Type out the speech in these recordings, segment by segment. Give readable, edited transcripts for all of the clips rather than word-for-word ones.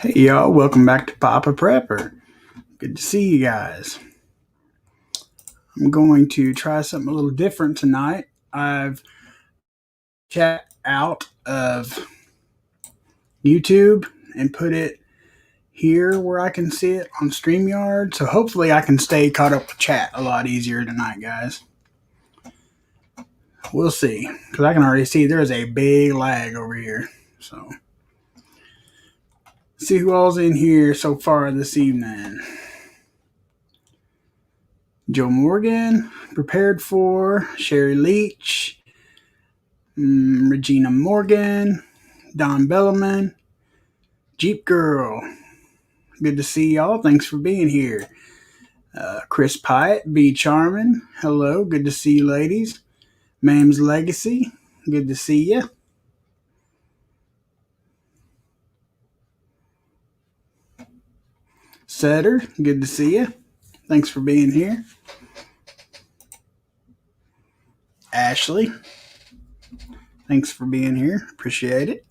Hey y'all, welcome back to Papa Prepper. Good to see you guys. I'm going to try something a little different tonight. I've chat out of YouTube and put it here where I can see it on StreamYard. So hopefully I can stay caught up with chat a lot easier tonight, guys. We'll see. Because I can already see there's a big lag over here. So see who all's in here so far this evening. Joe Morgan, prepared for, Sherry Leach, Regina Morgan, Don Bellaman, Jeep Girl. Good to see y'all. Thanks for being here. Chris Pyatt, B. Charmin. Hello. Good to see you, ladies. Mam's Legacy. Good to see you. Setter. Good to see you. Thanks for being here. Ashley. Thanks for being here. Appreciate it.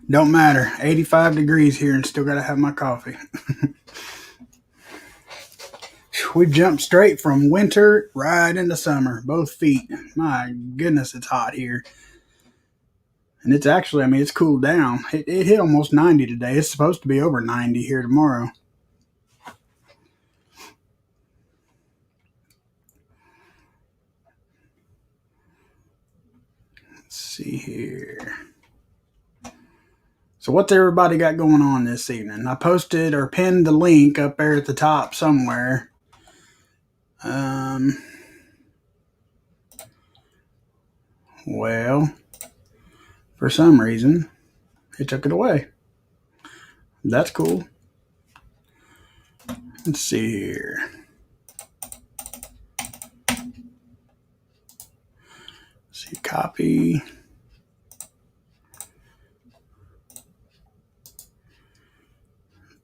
Don't matter. 85 degrees here and still got to have my coffee. We jumped straight from winter right into summer, both feet. My goodness, it's hot here. And it's actually, it's cooled down. It hit almost 90 today. It's supposed to be over 90 here tomorrow. Let's see here. So what's everybody got going on this evening? I posted or pinned the link up there at the top somewhere. Well, for some reason, it took it away. That's cool. Let's see here. See, copy.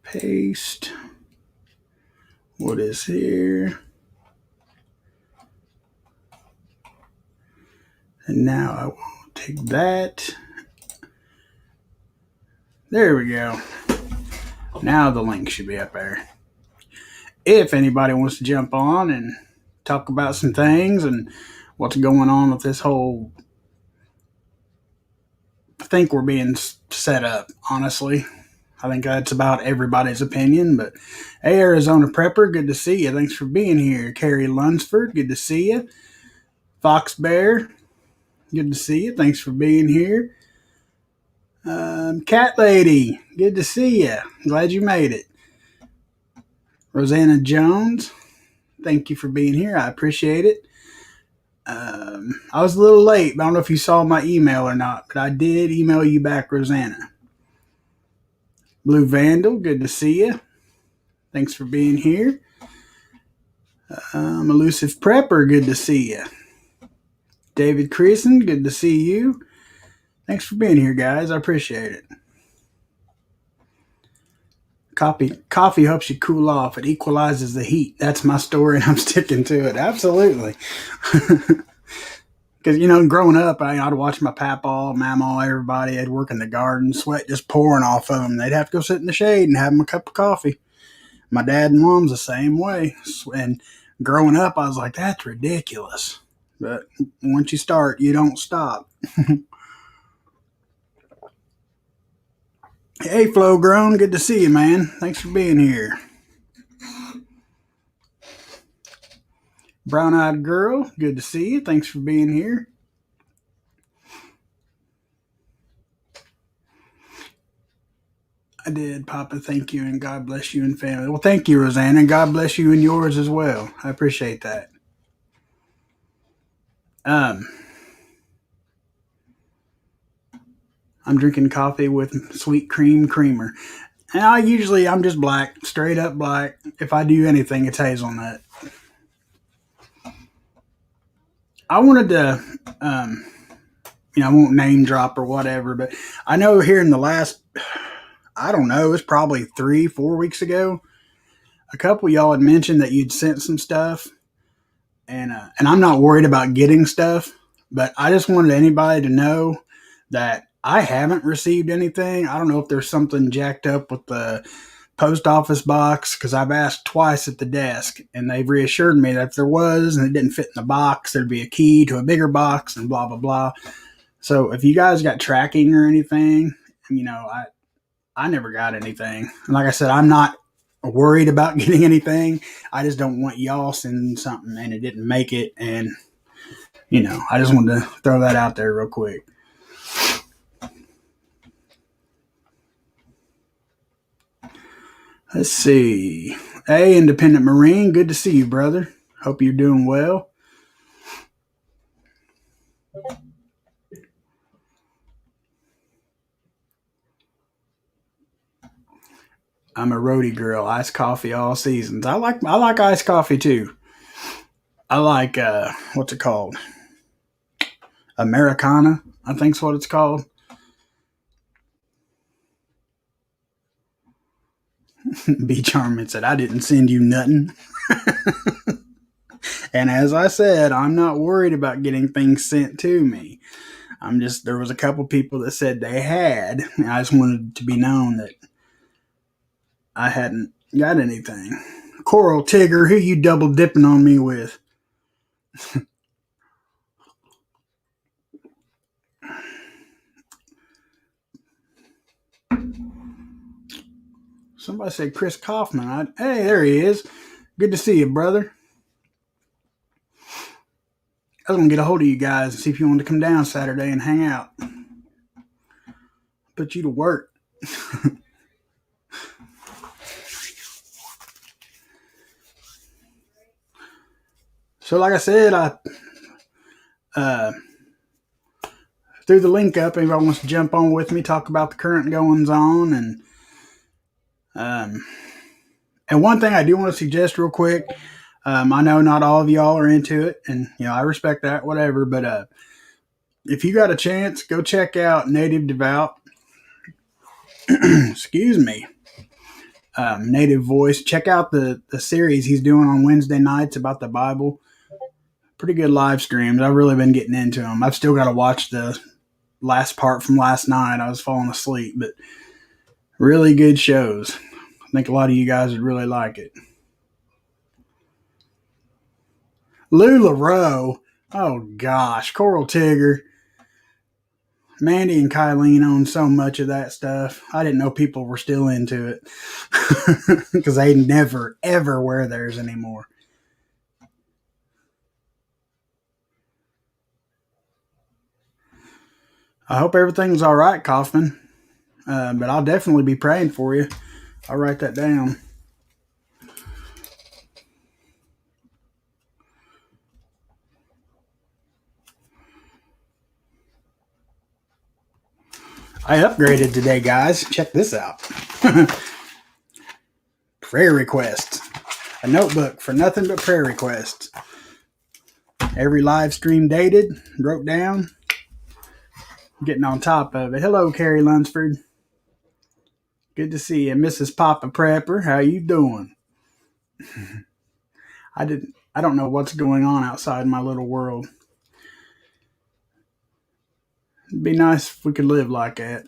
Paste. What is here? And now I will take that. There we go. Now the link should be up there. If anybody wants to jump on and talk about some things and what's going on with this whole, I think we're being set up, honestly. I think that's about everybody's opinion. But hey, Arizona Prepper, good to see you. Thanks for being here. Carrie Lunsford, good to see you. Fox Bear, good to see you. Thanks for being here. Cat Lady, good to see you. Glad you made it. Rosanna Jones, thank you for being here. I appreciate it. I was a little late, but I don't know if you saw my email or not, but I did email you back, Rosanna. Blue Vandal, good to see you. Thanks for being here. Elusive Prepper, good to see you. David Creason, good to see you. Thanks for being here, guys. I appreciate it. Coffee helps you cool off. It equalizes the heat. That's my story, and I'm sticking to it. Absolutely. Because, growing up, I'd watch my papaw, mamaw, everybody. I'd work in the garden, sweat just pouring off of them. They'd have to go sit in the shade and have them a cup of coffee. My dad and mom's the same way. And growing up, I was like, that's ridiculous. But once you start, you don't stop. Hey, Flo Grown, good to see you, man. Thanks for being here. Brown Eyed Girl, good to see you. Thanks for being here. I did, Papa. Thank you, and God bless you and family. Well, thank you, Rosanna, and God bless you and yours as well. I appreciate that. I'm drinking coffee with sweet cream creamer. And I'm just black, straight up black. If I do anything, it's hazelnut. I wanted to, I won't name drop or whatever, but I know here in the last, I don't know, it's probably 3-4 weeks ago, a couple of y'all had mentioned that you'd sent some stuff, and I'm not worried about getting stuff, But I just wanted anybody to know that I haven't received anything. I don't know if there's something jacked up with the post office box because I've asked twice at the desk and they've reassured me that if there was and it didn't fit in the box, there'd be a key to a bigger box and blah, blah, blah. So if you guys got tracking or anything, I never got anything. And like I said, I'm not worried about getting anything. I just don't want y'all sending something and it didn't make it. And, I just wanted to throw that out there real quick. Let's see. Hey, Independent Marine, good to see you, brother. Hope you're doing well. I'm a roadie girl, iced coffee all seasons. I like iced coffee too. I like what's it called? Americana, I think's what it's called. B Charmin said I didn't send you nothing. And as I said, I'm not worried about getting things sent to me. There was a couple people that said they had, and I just wanted to be known that I hadn't got anything. Coral Tigger, who you double dipping on me with? Somebody said Chris Kaufman. Hey, there he is. Good to see you, brother. I was going to get a hold of you guys and see if you wanted to come down Saturday and hang out. Put you to work. So, like I said, I threw the link up. Anybody wants to jump on with me, talk about the current goings on, and one thing I do want to suggest real quick. I know not all of y'all are into it, and I respect that, whatever. But if you got a chance, go check out Native Devout. Excuse me. Native Voice. Check out the series he's doing on Wednesday nights about the Bible. Pretty good live streams. I've really been getting into them. I've still got to watch the last part from last night. I was falling asleep, but really good shows. I think a lot of you guys would really like it. LuLaRoe. Oh gosh, Coral Tigger. Mandy and Kylene own so much of that stuff. I didn't know people were still into it because they never, ever wear theirs anymore. I hope everything's all right, Kaufman. But I'll definitely be praying for you. I'll write that down. I upgraded today, guys. Check this out. Prayer requests. A notebook for nothing but prayer requests. Every live stream dated, wrote down. Getting on top of it. Hello, Carrie Lunsford. Good to see you, Mrs. Poppaprepper. How you doing? I don't know what's going on outside my little world. It'd be nice if we could live like that.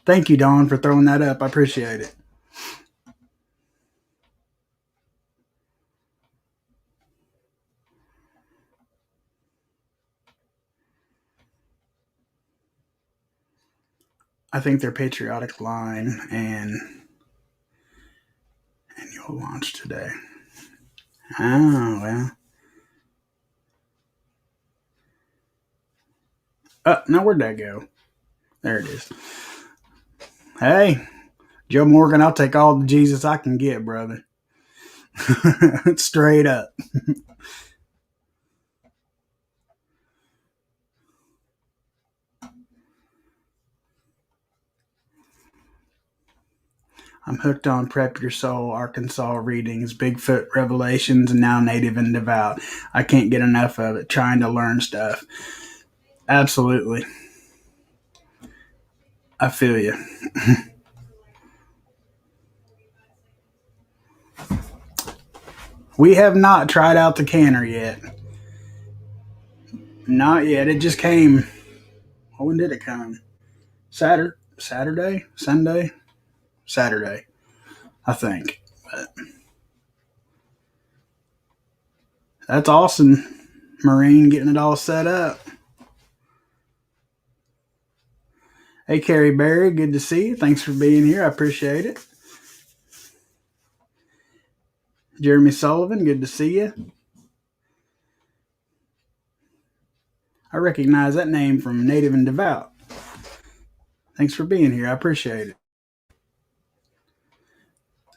Thank you, Dawn, for throwing that up. I appreciate it. I think their patriotic line and annual launch today. Oh, well. Now where'd that go? There it is. Hey, Joe Morgan, I'll take all the Jesus I can get, brother. Straight up. I'm hooked on Prep Your Soul, Arkansas readings, Bigfoot revelations, and now Native and Devout. I can't get enough of it, trying to learn stuff. Absolutely. I feel you. We have not tried out the canner yet. Not yet. It just came. When did it come? Saturday, Sunday, Saturday, I think. But that's awesome, Marine, getting it all set up. Hey, Carrie Berry, good to see you. Thanks for being here. I appreciate it. Jeremy Sullivan, good to see you. I recognize that name from Native and Devout. Thanks for being here. I appreciate it.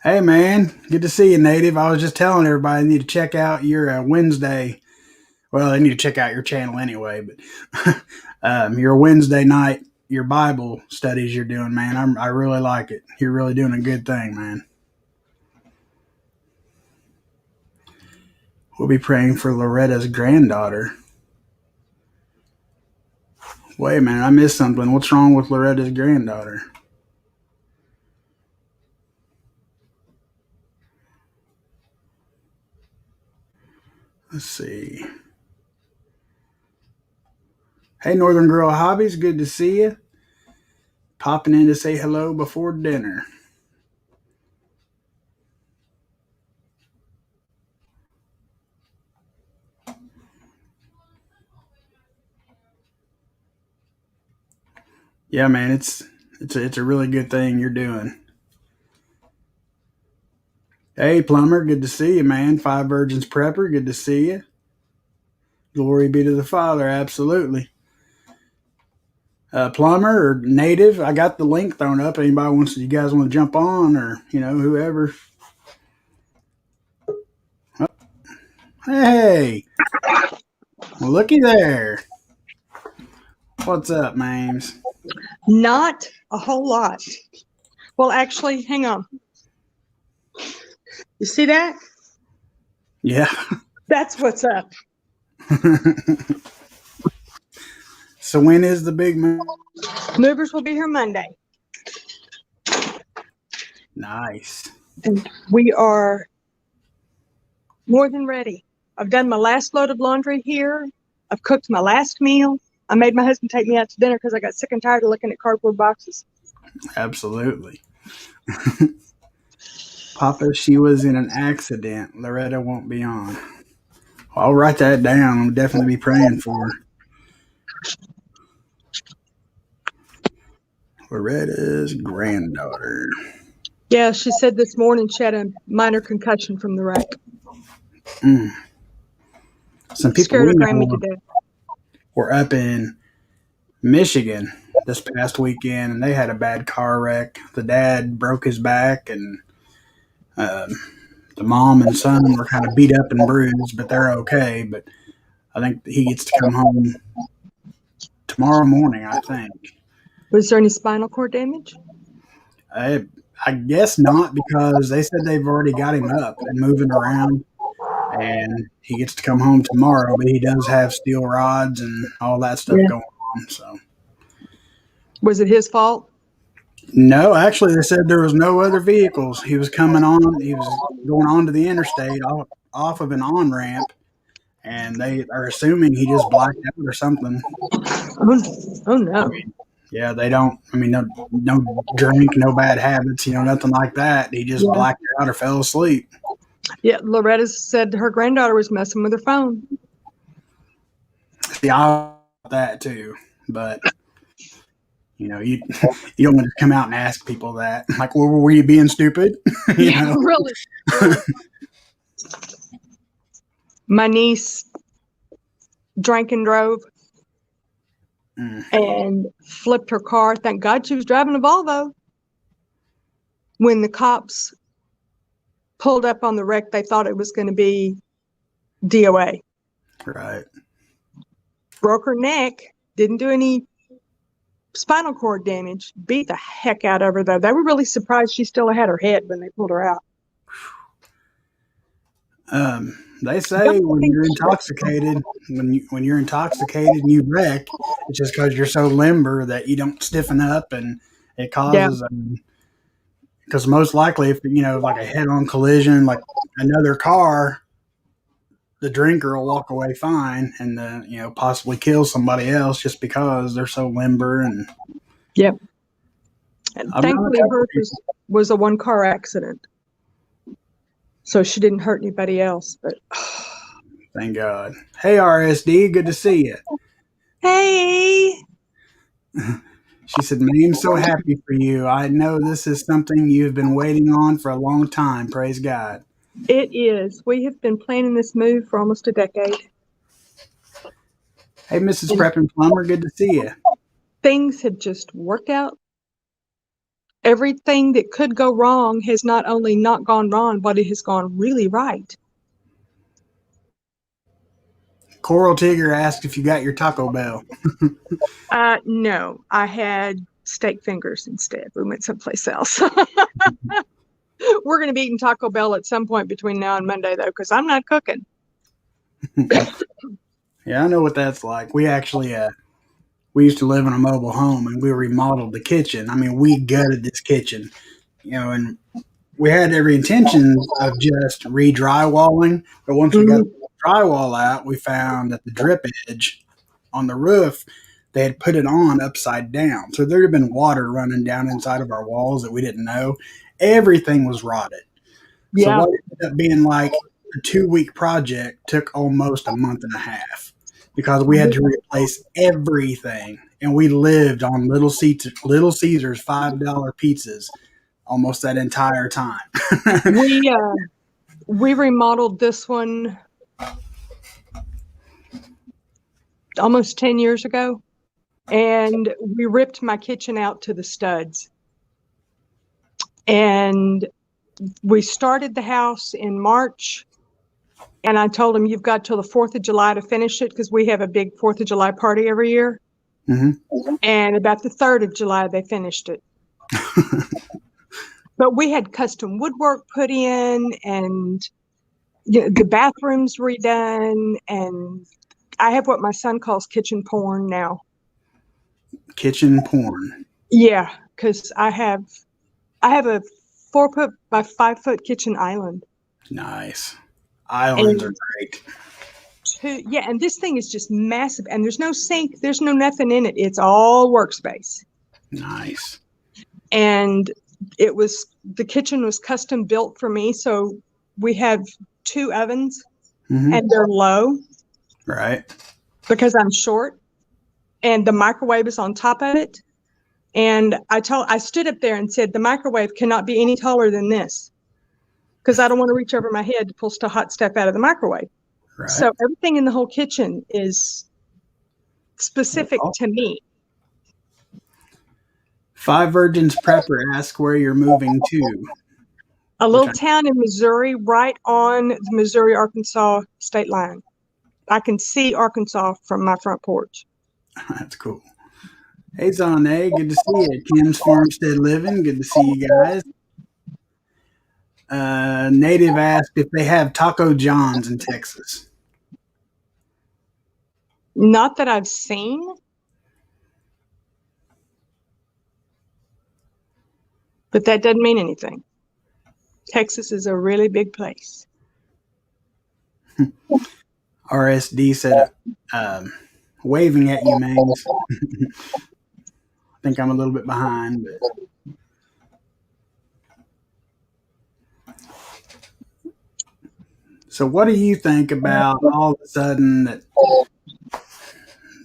Hey, man, good to see you, Native. I was just telling everybody they need to check out your Wednesday. Well, they need to check out your channel anyway, but your Wednesday night, your Bible studies you're doing, man. I really like it. You're really doing a good thing, man. We'll be praying for Loretta's granddaughter. Wait a minute, I missed something. What's wrong with Loretta's granddaughter? Let's see. Hey, Northern Girl Hobbies, good to see you. Popping in to say hello before dinner. Yeah, man, it's a really good thing you're doing. Hey, Plumber, good to see you, man. Five Virgins Prepper, good to see you. Glory be to the Father, absolutely. Plumber or Native, I got the link thrown up. Anybody wants, you guys want to jump on, or whoever. Oh, hey, well, looky there. What's up, Mames? Not a whole lot. Well, actually, hang on. You see that? Yeah. That's what's up. So when is the big move? Movers will be here Monday. Nice. And we are more than ready. I've done my last load of laundry here. I've cooked my last meal. I made my husband take me out to dinner because I got sick and tired of looking at cardboard boxes. Absolutely. Papa, she was in an accident. Loretta won't be on. I'll write that down. I'll definitely be praying for her. Loretta's granddaughter. Yeah, she said this morning she had a minor concussion from the wreck. Some people scared her Grammy to death. Were up in Michigan this past weekend, and they had a bad car wreck. The dad broke his back, and the mom and son were kind of beat up and bruised, but they're okay. But I think he gets to come home tomorrow morning, I think. Was there any spinal cord damage? I guess not, because they said they've already got him up and moving around, and he gets to come home tomorrow, but he does have steel rods and all that stuff going on. So, was it his fault? No, actually, they said there was no other vehicles. He was coming on. He was going onto the interstate off of an on ramp, and they are assuming he just blacked out or something. Oh no. Yeah, they don't. I mean, no drink, no bad habits, nothing like that. He just blacked out or fell asleep. Yeah, Loretta said her granddaughter was messing with her phone. See, I that too, but you don't want to come out and ask people that. Like, well, were you being stupid? Really. My niece drank and drove. And flipped her car. Thank God she was driving a Volvo. When the cops pulled up on the wreck, they thought it was going to be DOA. Right. Broke her neck. Didn't do any spinal cord damage. Beat the heck out of her, though. They were really surprised she still had her head when they pulled her out. They say when you're intoxicated, when you're intoxicated and you wreck, it's just because you're so limber that you don't stiffen up, and it causes. Because most likely, if like a head-on collision, like another car the drinker will walk away fine, and possibly kill somebody else just because they're so limber. And Yep. And I've known a thankfully, couple hers people. was a one-car accident, so she didn't hurt anybody else. But Thank God. Hey, RSD, good to see you. hey, She said, "Man, I'm so happy for you. I know this is something you've been waiting on for a long time. Praise God." it is. We have been planning this move for almost a decade. Hey, Mrs. And Prep and Plumber, good to see you. things have just worked out. Everything that could go wrong has not only not gone wrong, but it has gone really right. Coral Tigger asked if you got your Taco Bell. No, I had steak fingers instead. We went someplace else. We're going to be eating Taco Bell at some point between now and Monday, though, because I'm not cooking. Yeah, I know what that's like. We actually we used to live in a mobile home, and we remodeled the kitchen. I mean, we gutted this kitchen, and we had every intention of just re-drywalling. But once we got Mhm. the drywall out, we found that the drip edge on the roof, they had put it on upside down. So there had been water running down inside of our walls that we didn't know. Everything was rotted. So Yeah. what ended up being like a 2 week project took almost a month and a half because we had to replace everything. And we lived on Little Caesars $5 pizzas almost that entire time. We we remodeled this one almost 10 years ago, and we ripped my kitchen out to the studs. And we started the house in March, and I told him, you've got till the 4th of July to finish it, because we have a big 4th of July party every year. Mhm. And about the 3rd of July, they finished it. But we had custom woodwork put in, and the bathrooms redone, and I have what my son calls kitchen porn now. Kitchen porn. Yeah, because I have a 4 foot by 5 foot kitchen island. Nice. Islands are And great. and this thing is just massive, and there's no sink, there's no nothing in it. It's all workspace. Nice. And the kitchen was custom built for me. So we have 2 ovens, Mhm. and they're low Right. because I'm short, and the microwave is on top of it. And I stood up there and said, the microwave cannot be any taller than this, because I don't want to reach over my head to pull hot stuff out of the microwave. Right. So everything in the whole kitchen is specific Well, to me. Five Virgins Prepper asks where you're moving to. A Which little town in Missouri, right on the Missouri-Arkansas state line. I can see Arkansas from my front porch. That's cool. Hey, Zane, good to see you. Kim's Farmstead Living, good to see you guys. Native asked if they have Taco John's in Texas. Not that I've seen, but that doesn't mean anything. Texas is a really big place. RSD said, waving at you, Mangs. I think I'm a little bit behind, but so what do you think about all of a sudden that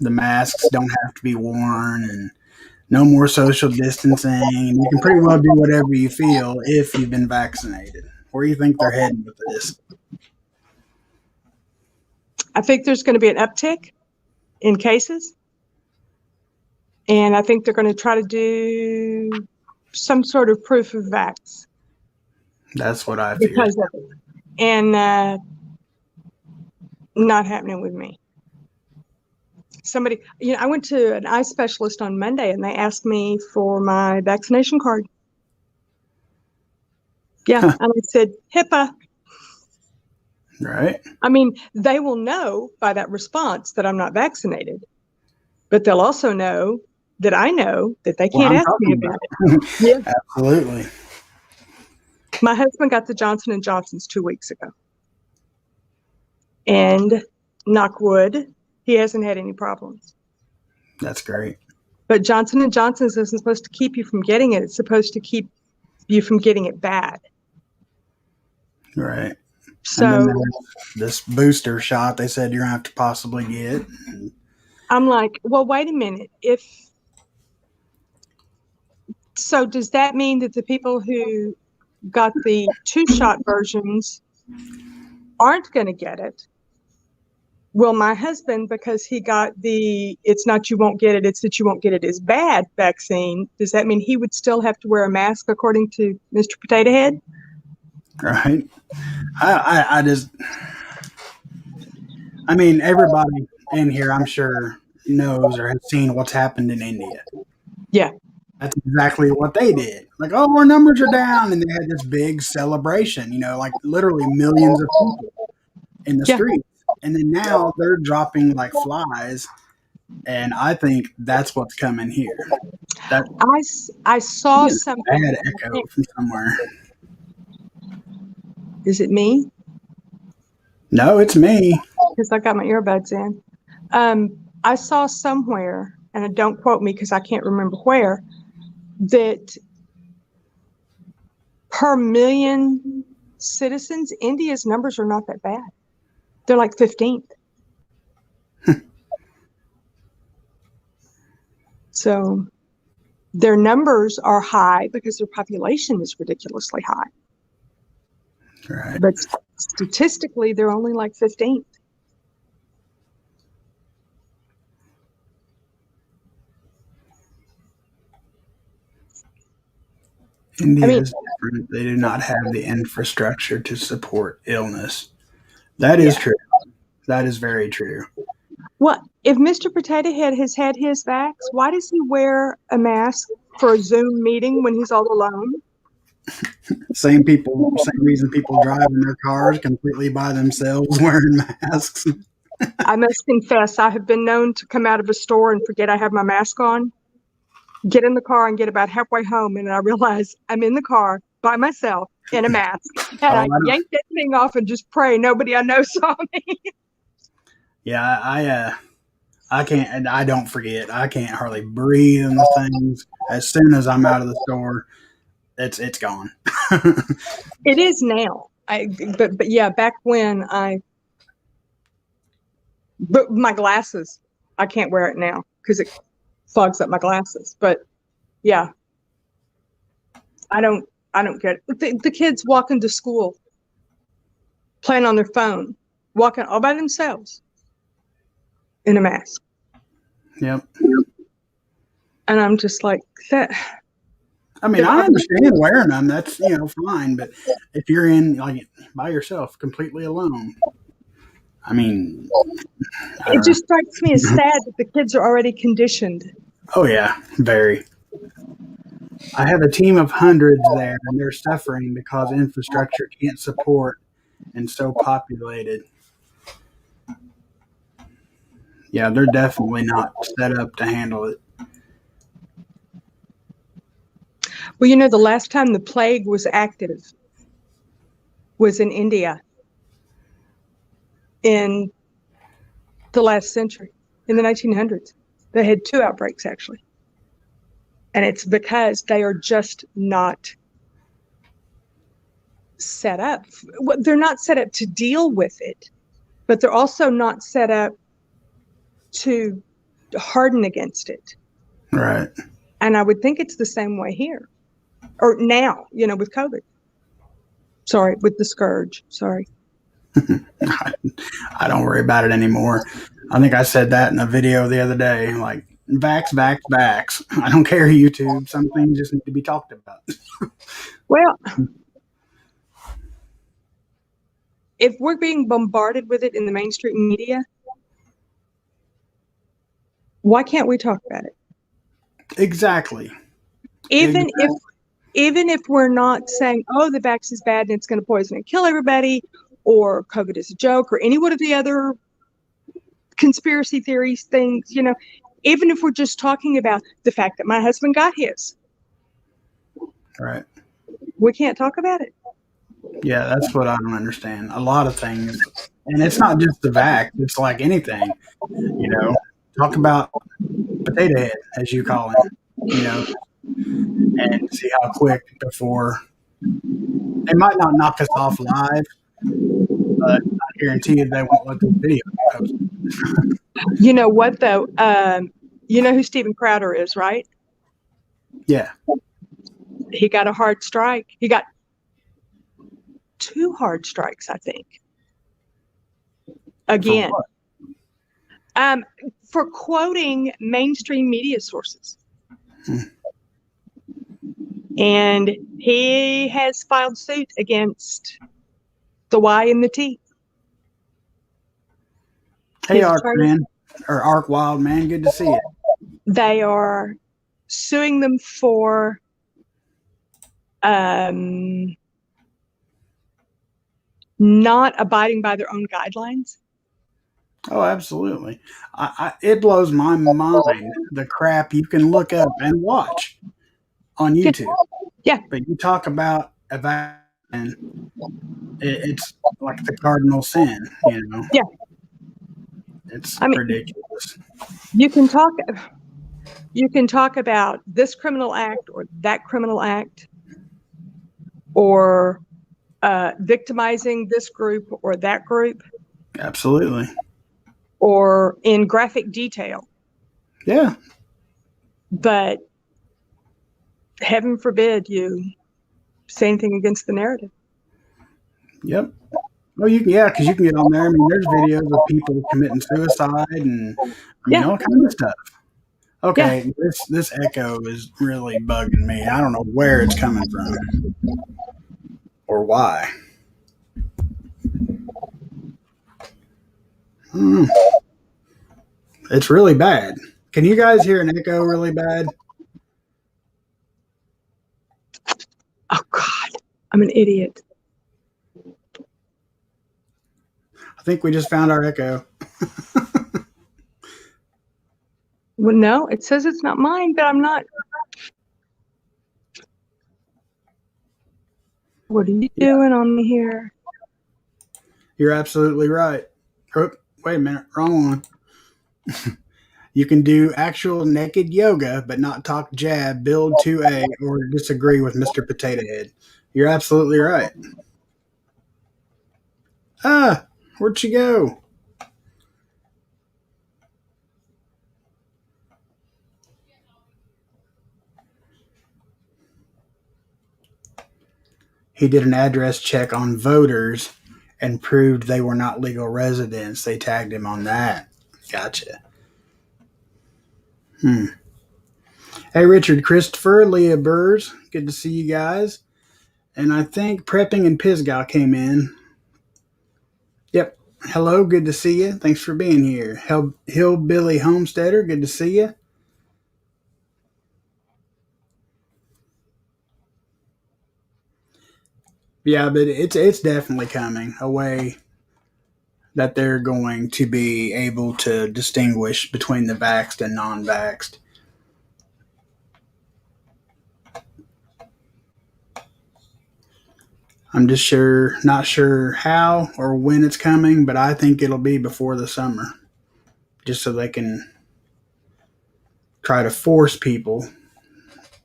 the masks don't have to be worn and no more social distancing, and you can pretty well do whatever you feel if you've been vaccinated? Where do you think they're heading with this? I think there's going to be an uptick in cases, and I think they're going to try to do some sort of proof of vax That's what I fear. because of it. And not happening with me. Somebody, I went to an eye specialist on Monday, and they asked me for my vaccination card. Yeah, and I said HIPAA. Right. I mean, they will know by that response that I'm not vaccinated, but they'll also know that I know that they What can't I'm ask me talking about about. it. Yeah. Absolutely. My husband got the Johnson & Johnson's 2 weeks ago. And knock wood, he hasn't had any problems. That's great. But Johnson & Johnson's isn't supposed to keep you from getting it. It's supposed to keep you from getting it bad. Right. So and then there's this booster shot they said you're going to have to possibly get. I'm like, well, wait a minute. So does that mean that the people who got the 2-shot versions aren't going to get it? Well, my husband, because he got the it's not you won't get it, it's that you won't get it as bad vaccine, does that mean he would still have to wear a mask according to Mr. Potato Head? Right. I mean, everybody in here, I'm sure, knows or has seen what's happened in India. Yeah. That's exactly what they did. Like, oh, our numbers are down. And they had this big celebration, like literally millions of people in the streets. And then now they're dropping like flies. And I think that's what's coming here. I saw something. Bad echo from somewhere. Is it me? No, it's me. Because I got my earbuds in. I saw somewhere, and don't quote me because I can't remember where, that per million citizens, India's numbers are not that bad. They're like 15th. So their numbers are high because their population is ridiculously high. Right. But statistically, they're only like 15th. India is different. They do not have the infrastructure to support illness. That is true. That is very true. Well, if Mr. Potato Head has had his vax, why does he wear a mask for a Zoom meeting when he's all alone? Same reason people drive in their cars completely by themselves wearing masks. I must confess, I have been known to come out of a store and forget I have my mask on, get in the car and get about halfway home, and I realize I'm in the car by myself in a mask. And I yank that thing off and just pray nobody I know saw me. Yeah, I can't, and I don't forget. I can't hardly breathe in the things. As soon as I'm out of the store, it's gone. It is now. But yeah, back when but my glasses, I can't wear it now because it fogs up my glasses. But yeah, I don't get it. The kids walking to school, playing on their phone, walking all by themselves in a mask. Yep. And I'm just like that. I mean, I understand wearing them. That's fine. But if you're in like by yourself, completely alone, I mean, it just strikes me as sad that the kids are already conditioned. Oh yeah, very. I have a team of hundreds there, and they're suffering because infrastructure can't support and so populated. Yeah, they're definitely not set up to handle it. Well, the last time the plague was active was in India in the last century, in the 1900s. They had 2 outbreaks, actually. And it's because they are just not set up. They're not set up to deal with it, but they're also not set up to harden against it. Right. And I would think it's the same way here. Or now, with COVID. Sorry, with the scourge. Sorry. I don't worry about it anymore. I think I said that in a video the other day. Like, vax. I don't care, YouTube. Some things just need to be talked about. Well, if we're being bombarded with it in the mainstream media, why can't we talk about it? Exactly. Even if we're not saying, oh, the vax is bad and it's going to poison and kill everybody, or COVID is a joke, or any one of the other conspiracy theories things, even if we're just talking about the fact that my husband got his. Right. We can't talk about it. Yeah, that's what I don't understand. A lot of things And it's not just the vac; it's like anything. You know, talk about potato head, as you call him. You know, and see how quick before they might not knock us off live, but I guarantee you they won't let this video get posted. You know what though? You know who Steven Crowder is, right? Yeah. He got a hard strike. He got 2 hard strikes, I think. For Again, what? for quoting mainstream media sources. Hmm. And he has filed suit against the Y and the T. Hey, Arc Man, or Arc Wild Man, good to see you. They are suing them for not abiding by their own guidelines. Oh, absolutely. It blows my mind the crap you can look up and watch on YouTube. Yeah. But you talk about a vaccine, it's like the cardinal sin, you know? Yeah. It's I mean, ridiculous. you can talk about this criminal act or that criminal act, or victimizing this group or that group. Absolutely. Or in graphic detail. Yeah. But heaven forbid you say anything against the narrative. Yep. Well, because you can get on there. I mean, there's videos of people committing suicide and all kinds of stuff. Okay, Yeah. this echo is really bugging me. I don't know where it's coming from or why. It's really bad. Can you guys hear an echo really bad? Oh God, I'm an idiot. I think we just found our echo. Well, no, it says it's not mine, but I'm not. What are you doing on here? You're absolutely right. Oh, wait a minute, wrong one. You can do actual naked yoga, but not talk jab, build 2A, or disagree with Mr. Potato Head. You're absolutely right. Ah, where'd she go? He did an address check on voters and proved they were not legal residents. They tagged him on that. Gotcha. Hey, Richard Christopher, Leah Burrs, good to see you guys. And I think Prepping and Pisgah came in. Yep. Hello, good to see you. Thanks for being here. Hillbilly Homesteader, good to see you. Yeah, but it's definitely coming a way that they're going to be able to distinguish between the vaxxed and non-vaxxed. I'm just not sure how or when it's coming, but I think it'll be before the summer, just so they can try to force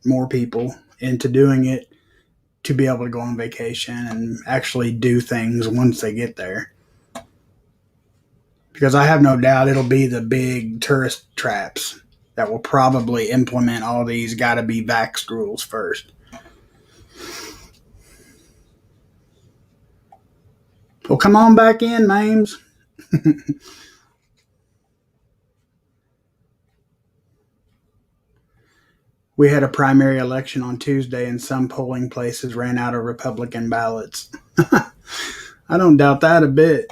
more people, into doing it to be able to go on vacation and actually do things once they get there. Because I have no doubt it'll be the big tourist traps that will probably implement all these gotta be vaxxed rules first. Well, come on back in, Mames. We had a primary election on Tuesday, and some polling places ran out of Republican ballots. I don't doubt that a bit.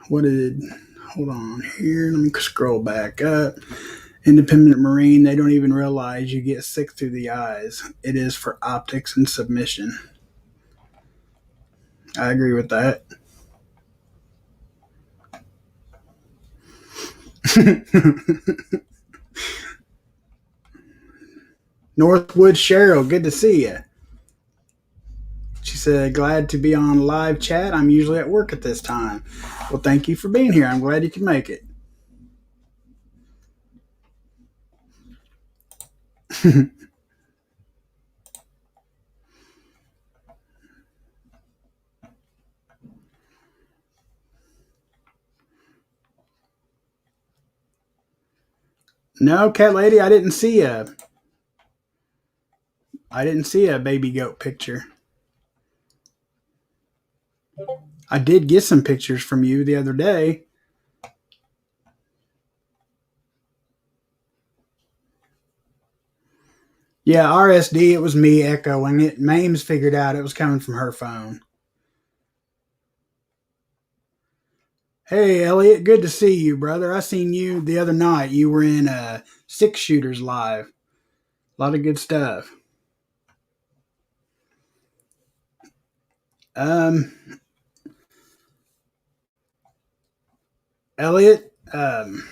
Hold on here, let me scroll back up. Independent Marine, they don't even realize you get sick through the eyes. It is for optics and submission. I agree with that. Northwood Cheryl, good to see you. She said, glad to be on live chat. I'm usually at work at this time. Well, thank you for being here. I'm glad you can make it. No, cat lady, I didn't see a baby goat picture. I did get some pictures from you the other day. Yeah, RSD, it was me echoing it. Mames figured out it was coming from her phone. Hey, Elliot, good to see you, brother. I seen you the other night. You were in Six Shooters Live. A lot of good stuff. Um, Elliot, I'm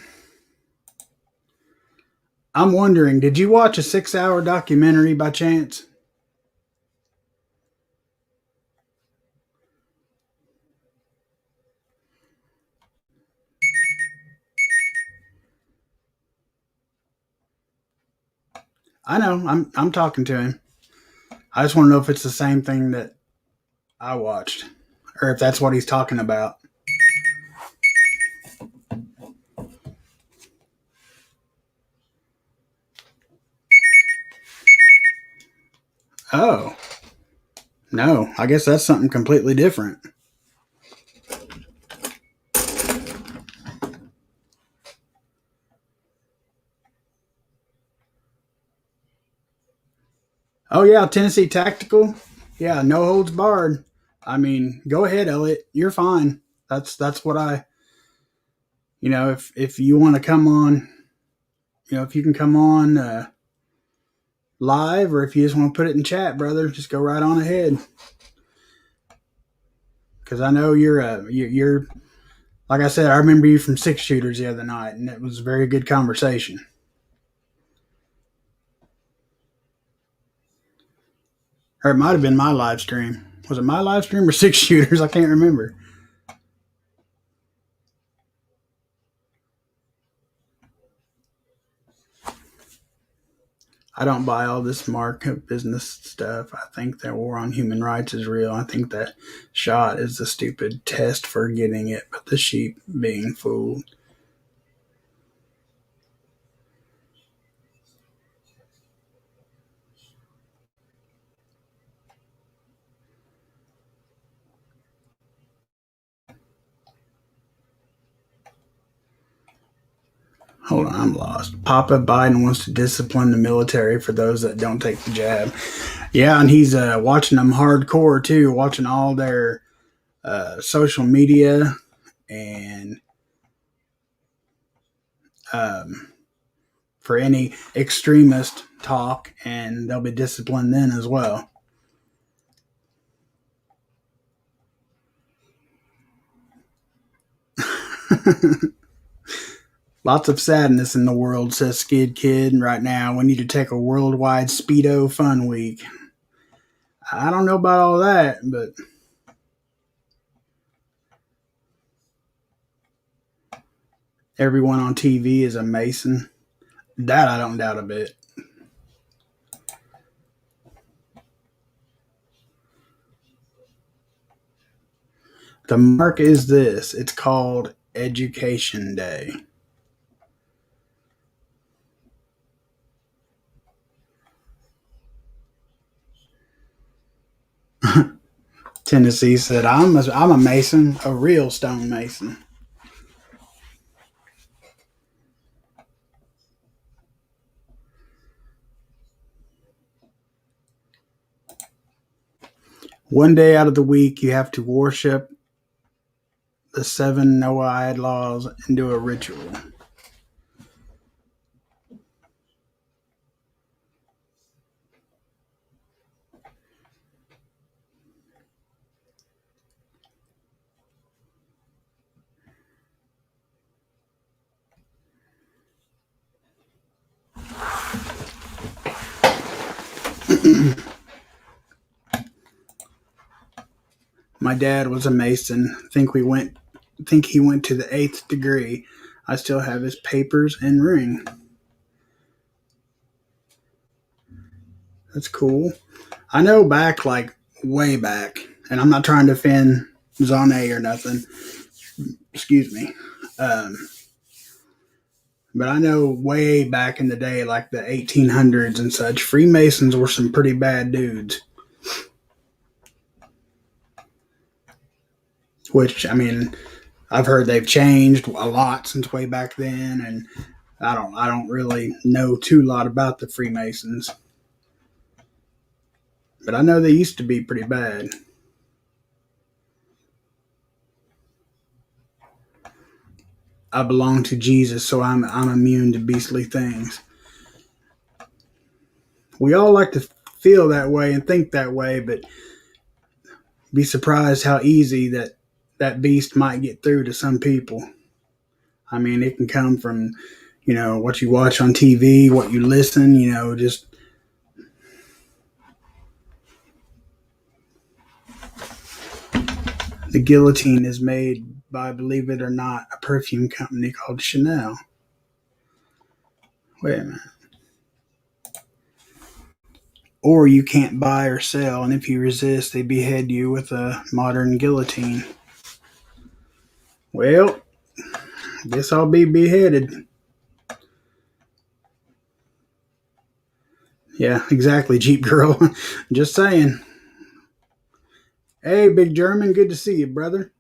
wondering, did you watch a 6-hour documentary by chance? I know, I'm talking to him. I just want to know if it's the same thing that I watched, or if that's what he's talking about. Oh, no, I guess that's something completely different. Oh yeah, Tennessee Tactical. Yeah, no holds barred. I mean, go ahead, Elliot. You're fine. That's what I. If you want to come on, if you can come on live, or if you just want to put it in chat, brother, just go right on ahead. Because I know you're like I said, I remember you from Six Shooters the other night, and it was a very good conversation. Or it might have been my live stream. Was it my live stream or Six Shooters? I can't remember. I don't buy all this market business stuff. I think that war on human rights is real. I think that shot is a stupid test for getting it, but the sheep being fooled. Hold on, I'm lost. Papa Biden wants to discipline the military for those that don't take the jab. Yeah, and he's watching them hardcore too, watching all their social media and um, for any extremist talk, and they'll be disciplined then as well. Lots of sadness in the world, says Skid Kid. Right now, we need to take a worldwide Speedo Fun Week. I don't know about all that, but everyone on TV is a Mason. That I don't doubt a bit. The mark is this, it's called Education Day. Tennessee said, I'm a Mason, a real stone Mason. One day out of the week, you have to worship the 7 Noahide laws and do a ritual. My dad was a Mason. Think he went to the eighth degree. I still have his papers and ring. That's cool. I know back, like, way back, and I'm not trying to offend Zone or nothing. Excuse me. Um, but I know way back in the day, like the 1800s and such, Freemasons were some pretty bad dudes. Which, I mean, I've heard they've changed a lot since way back then, and I don't really know too lot about the Freemasons, but I know they used to be pretty bad. I belong to Jesus, so I'm immune to beastly things. We all like to feel that way and think that way, but be surprised how easy that beast might get through to some people. I mean, it can come from, what you watch on TV, what you listen, just the guillotine is made by, believe it or not, a perfume company called Chanel. Wait a minute. Or you can't buy or sell, and if you resist, they behead you with a modern guillotine. Well, guess I'll be beheaded. Yeah, exactly, Jeep Girl. Just saying. Hey, Big German, good to see you, brother.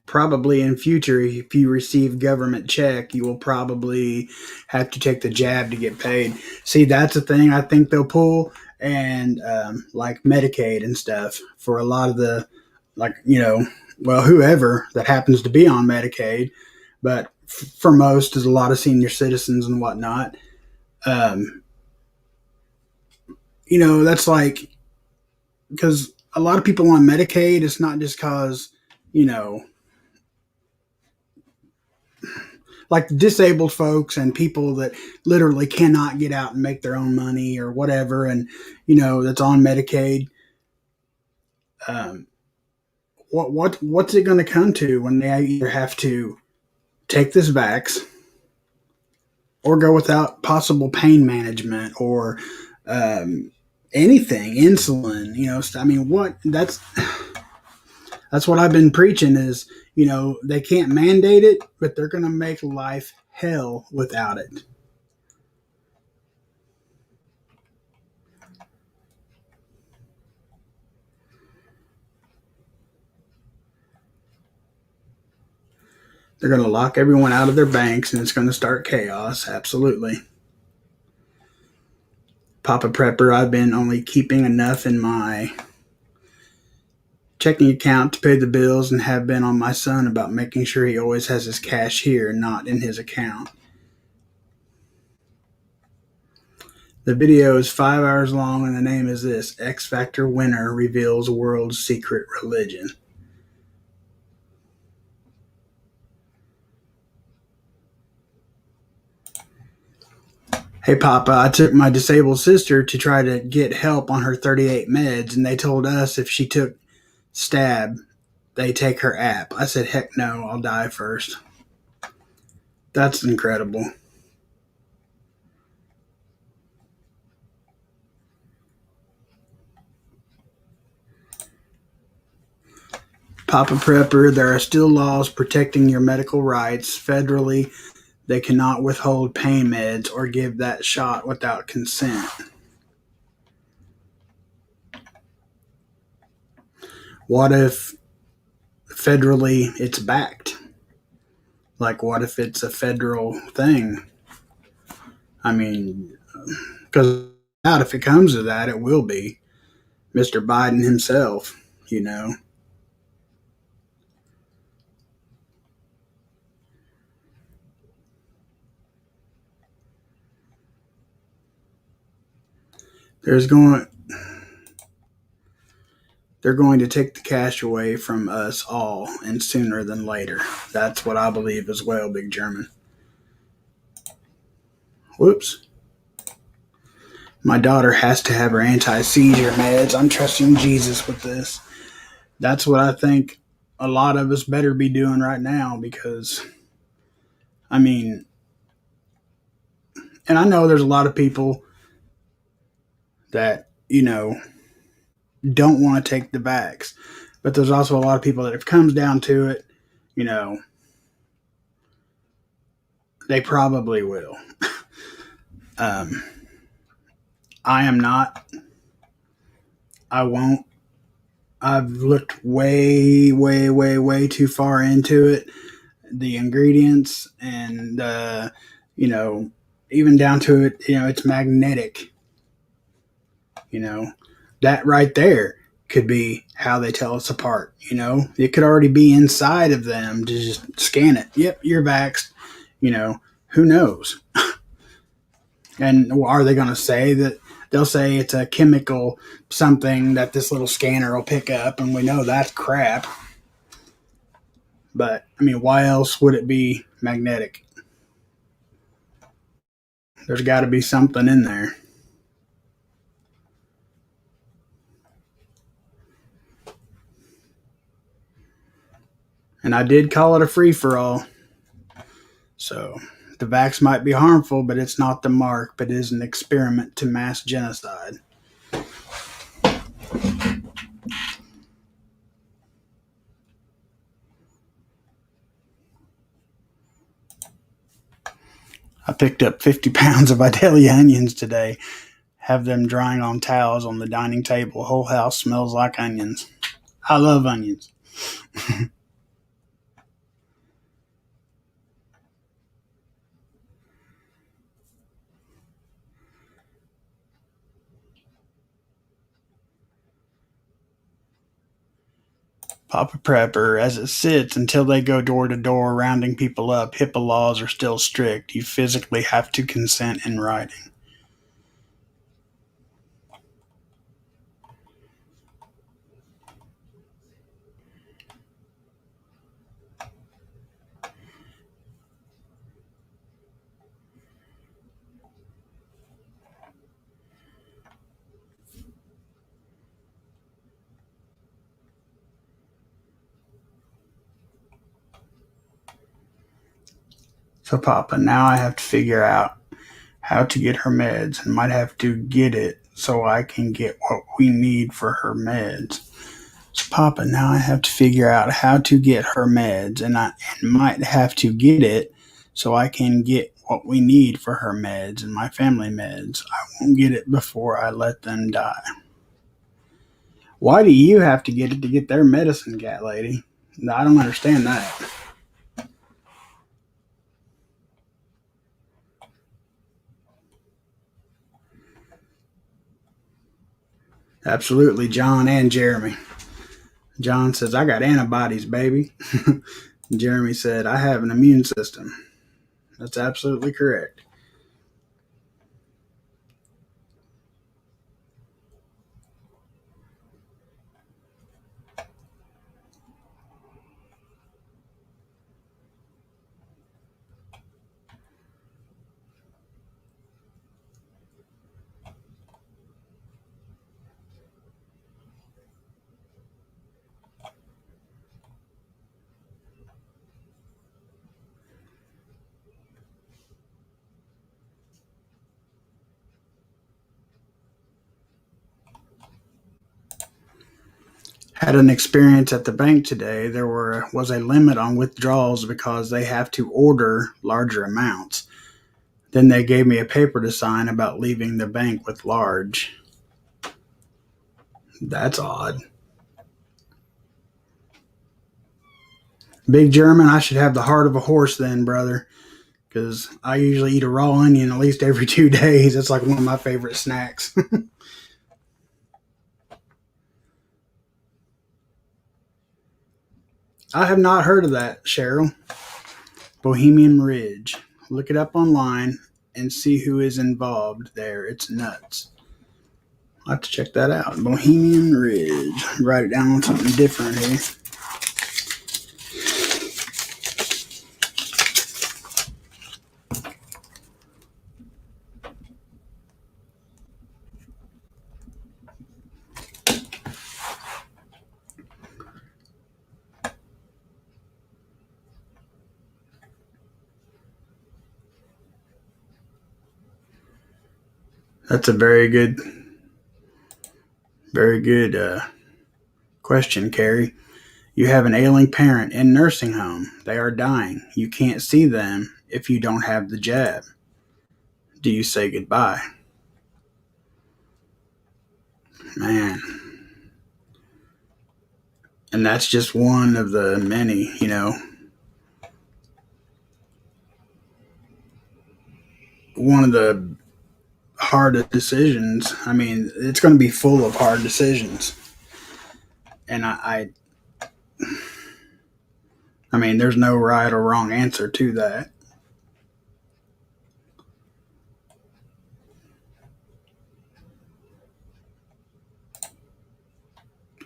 Probably in future, if you receive government check, you will probably have to take the jab to get paid. See, that's a thing I think they'll pull, and like Medicaid and stuff for a lot of the, like, well, whoever that happens to be on Medicaid, but for most is a lot of senior citizens and whatnot. um, that's like, because a lot of people on Medicaid, it's not just cause, you know like disabled folks and people that literally cannot get out and make their own money or whatever, and that's on Medicaid. um, what's it going to come to when they either have to take this vax or go without possible pain management or um, anything, insulin? I mean, what that's what I've been preaching is, they can't mandate it, but they're going to make life hell without it. They're going to lock everyone out of their banks and it's going to start chaos. Absolutely. Papa Prepper, I've been only keeping enough in my checking account to pay the bills and have been on my son about making sure he always has his cash here and not in his account. The video is 5 hours long and the name is this: X Factor Winner Reveals World's Secret Religion. Hey, Papa, I took my disabled sister to try to get help on her 38 meds, and they told us if she took Stab, they take her app. I said, heck no, I'll die first. That's incredible. Papa Prepper, there are still laws protecting your medical rights. Federally, they cannot withhold pain meds or give that shot without consent. What if federally it's backed? Like, what if it's a federal thing? I mean, because if it comes to that, it will be Mr. Biden himself. There's going they're going to take the cash away from us all, and sooner than later. That's what I believe as well, Big German. Whoops. My daughter has to have her anti-seizure meds. I'm trusting Jesus with this. That's what I think a lot of us better be doing right now because, I mean, and I know there's a lot of people that, don't want to take the vax. But there's also a lot of people that if it comes down to it, you know, they probably will. Um, I am not. I won't. I've looked way, way, way, way too far into it. The ingredients and, you know, even down to it, it's magnetic. You know, that right there could be how they tell us apart. It could already be inside of them to just scan it. Yep, you're vaxxed. Who knows? And are they going to say that? They'll say it's a chemical something that this little scanner will pick up, and we know that's crap. But, I mean, why else would it be magnetic? There's got to be something in there. And I did call it a free for all. So the vax might be harmful, but it's not the mark, but it is an experiment to mass genocide. I picked up 50 pounds of Vidalia onions today. Have them drying on towels on the dining table. Whole house smells like onions. I love onions. Papa Prepper, as it sits until they go door to door rounding people up, HIPAA laws are still strict. You physically have to consent in writing. So, Papa, now I have to figure out how to get her meds and might have to get it so I can get what we need for her meds. So, Papa, now I have to figure out how to get her meds and I might have to get it so I can get what we need for her meds and my family meds. I won't get it before I let them die. Why do you have to get it to get their medicine, cat lady? I don't understand that. Absolutely, John and Jeremy. John says, I got antibodies, baby. Jeremy said, I have an immune system. That's absolutely correct. Had an experience at the bank today. Was a limit on withdrawals because they have to order larger amounts. Then they gave me a paper to sign about leaving the bank with large. That's odd. Big German, I should have the heart of a horse then, brother, because I usually eat a raw onion at least every 2 days. It's like one of my favorite snacks. I have not heard of that, Cheryl. Bohemian Ridge. Look it up online and see who is involved there. It's nuts. I'll have to check that out. Bohemian Ridge. Write it down on something different here. That's a very good question, Carrie. You have an ailing parent in nursing home. They are dying. You can't see them if you don't have the jab. Do you say goodbye? Man. And that's just one of the many, one of the hardest decisions. I mean, it's going to be full of hard decisions. And I mean, there's no right or wrong answer to that.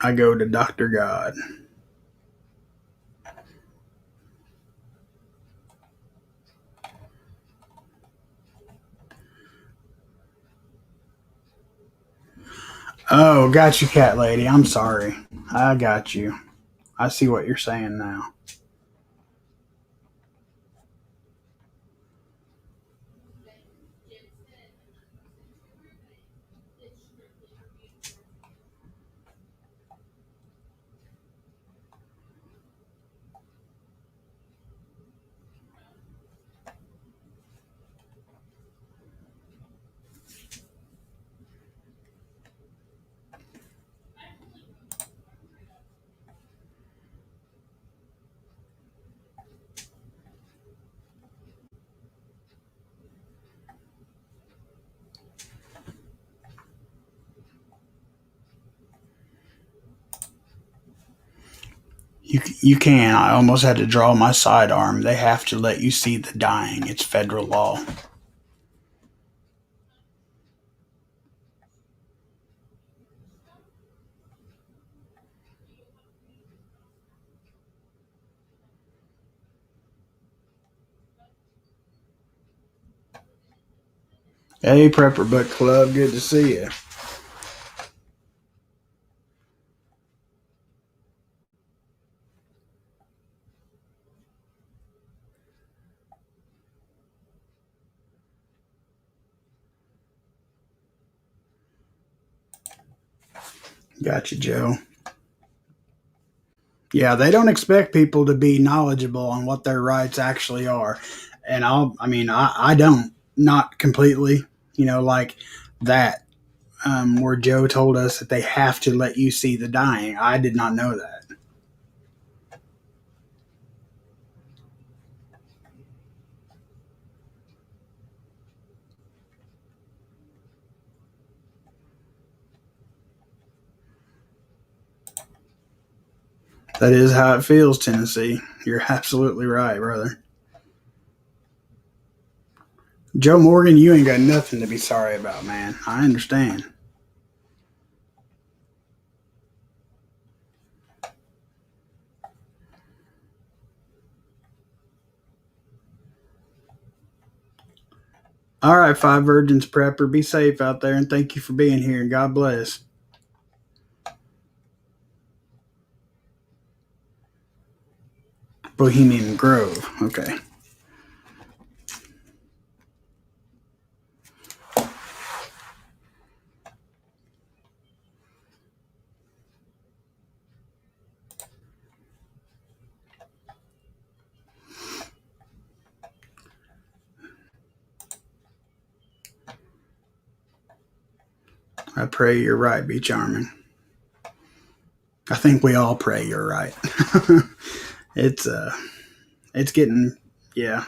I go to Dr. God. Oh, got you, cat lady. I'm sorry. I got you. I see what you're saying now. You can. I almost had to draw my sidearm. They have to let you see the dying. It's federal law. Hey, Prepper Book Club. Good to see you. Got you, Joe. Yeah, they don't expect people to be knowledgeable on what their rights actually are. And I don't, not completely, like that, where Joe told us that they have to let you see the dying. I did not know that. That is how it feels, Tennessee. You're absolutely right, brother. Joe Morgan, you ain't got nothing to be sorry about, man. I understand. All right, Five Virgins Prepper, be safe out there, and thank you for being here, and God bless. Bohemian Grove. Okay. I pray you're right, be charming. I think we all pray you're right. it's it's getting, yeah,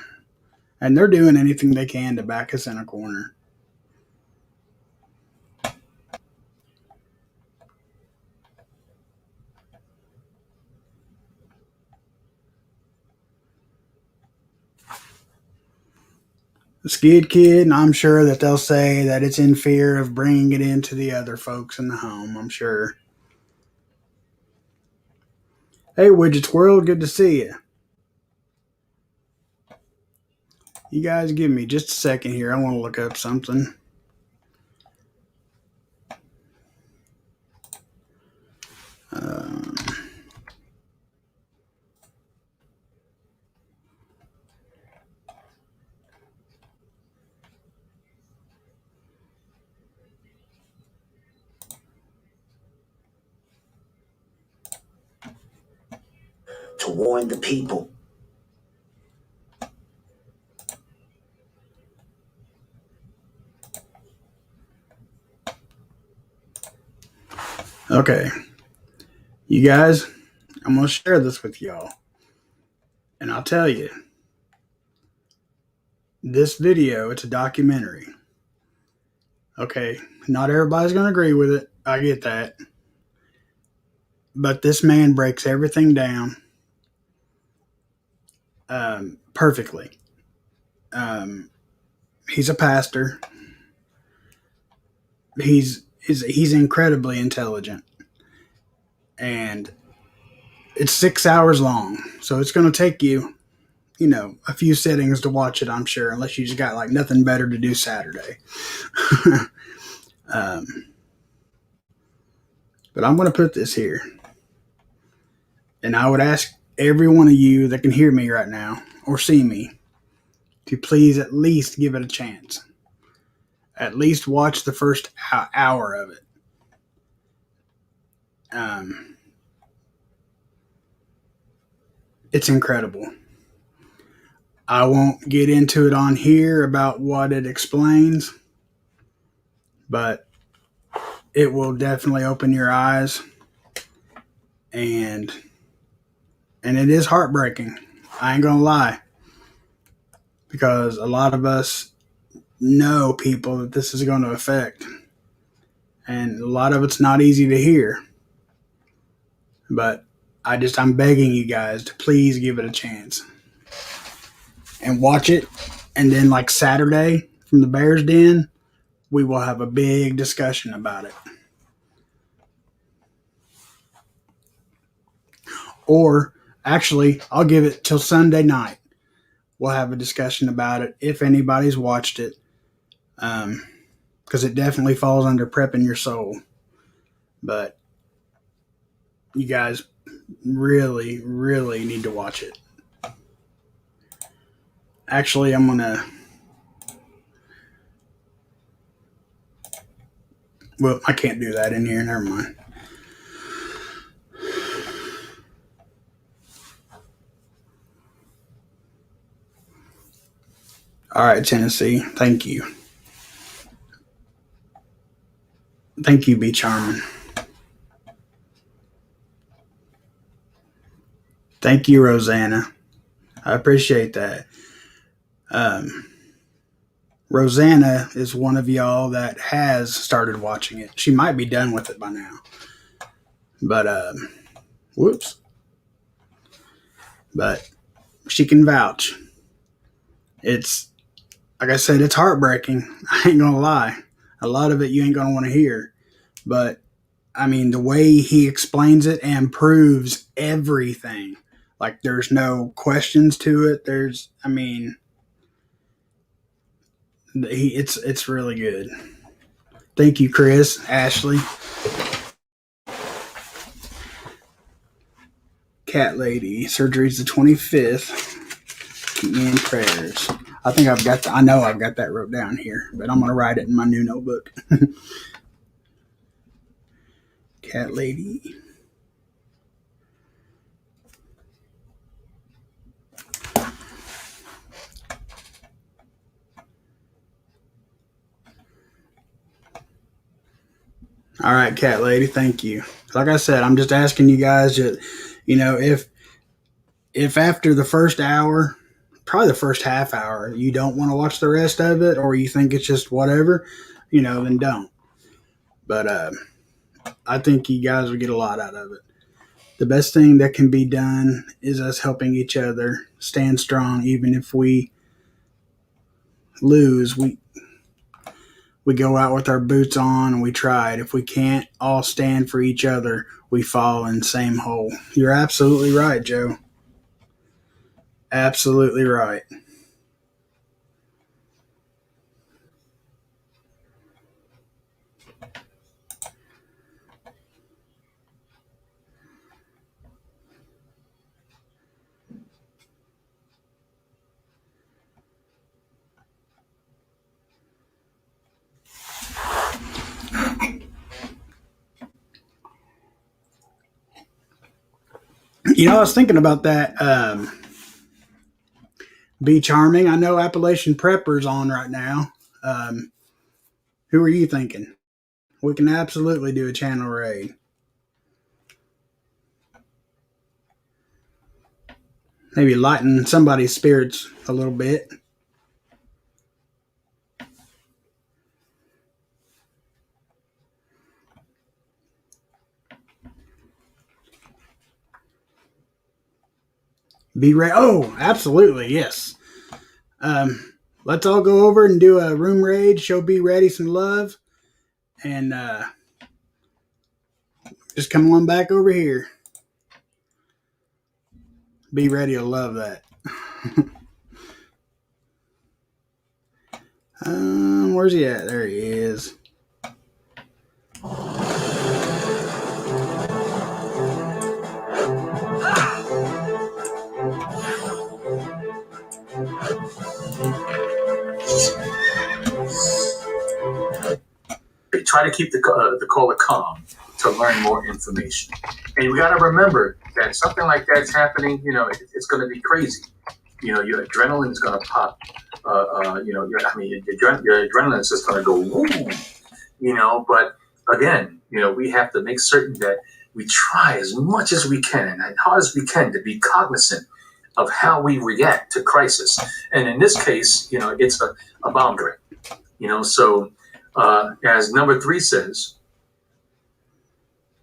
and they're doing anything they can to back us in a corner. skid kid, and I'm sure that they'll say that it's in fear of bringing it into the other folks in the home. I'm sure. Hey, Widgets World, good to see you. You guys give me just a second here. I want to look up something. Um, to warn the people. okay, you guys, I'm going to share this with y'all. And I'll tell you, this video, it's a documentary. Okay, not everybody's going to agree with it. I get that. But this man breaks everything down perfectly. He's a pastor. He's incredibly intelligent, and it's 6 hours long. So it's going to take you, a few settings to watch it. I'm sure, unless you just got like nothing better to do Saturday. But I'm going to put this here, and I would ask every one of you that can hear me right now or see me to please at least give it a chance. At least watch the first hour of it. It's incredible. I won't get into it on here about what it explains, but it will definitely open your eyes, and it is heartbreaking. I ain't gonna lie, because a lot of us know people that this is going to affect, and a lot of it's not easy to hear. But I'm begging you guys to please give it a chance and watch it, and then like Saturday from the Bears Den, we will have a big discussion about it. Or actually, I'll give it till Sunday night. We'll have a discussion about it if anybody's watched it, because it definitely falls under prepping your soul. But you guys really, really need to watch it. Actually, well, I can't do that in here. Never mind. All right, Tennessee. Thank you. Thank you, Be Charming. Thank you, Rosanna. I appreciate that. Rosanna is one of y'all that has started watching it. She might be done with it by now. But, whoops. But she can vouch. It's, like I said, it's heartbreaking. I ain't gonna lie. A lot of it you ain't gonna want to hear. But, I mean, the way he explains it and proves everything. Like, there's no questions to it. It's really good. Thank you, Chris, Ashley. Cat Lady, surgery's the 25th. Keep me in prayers. I know I've got that wrote down here, but I'm going to write it in my new notebook. Cat Lady. All right, Cat Lady, thank you. Like I said, I'm just asking you guys to, if after the first hour, probably the first half hour, you don't want to watch the rest of it, or you think it's just whatever, then don't. But I think you guys will get a lot out of it. The best thing that can be done is us helping each other stand strong, even if we lose, we go out with our boots on and we try it. If we can't all stand for each other, we fall in the same hole. You're absolutely right, Joe. Absolutely right. I was thinking about that. Be Charming. I know Appalachian Prepper's on right now. Who are you thinking? We can absolutely do a channel raid. Maybe lighten somebody's spirits a little bit. Be ready. Oh, absolutely, yes. Let's all go over and do a room raid. Show Be Ready some love, and just come on back over here. Be Ready to love that. Where's he at? There he is. Try to keep the caller calm to learn more information. And we got to remember that something like that's happening, it's going to be crazy. Your adrenaline is going to pop. Your adrenaline is just going to go, woo, but again, we have to make certain that we try as much as we can and as hard as we can to be cognizant of how we react to crisis. And in this case, it's a bomb threat. So as number 3 says,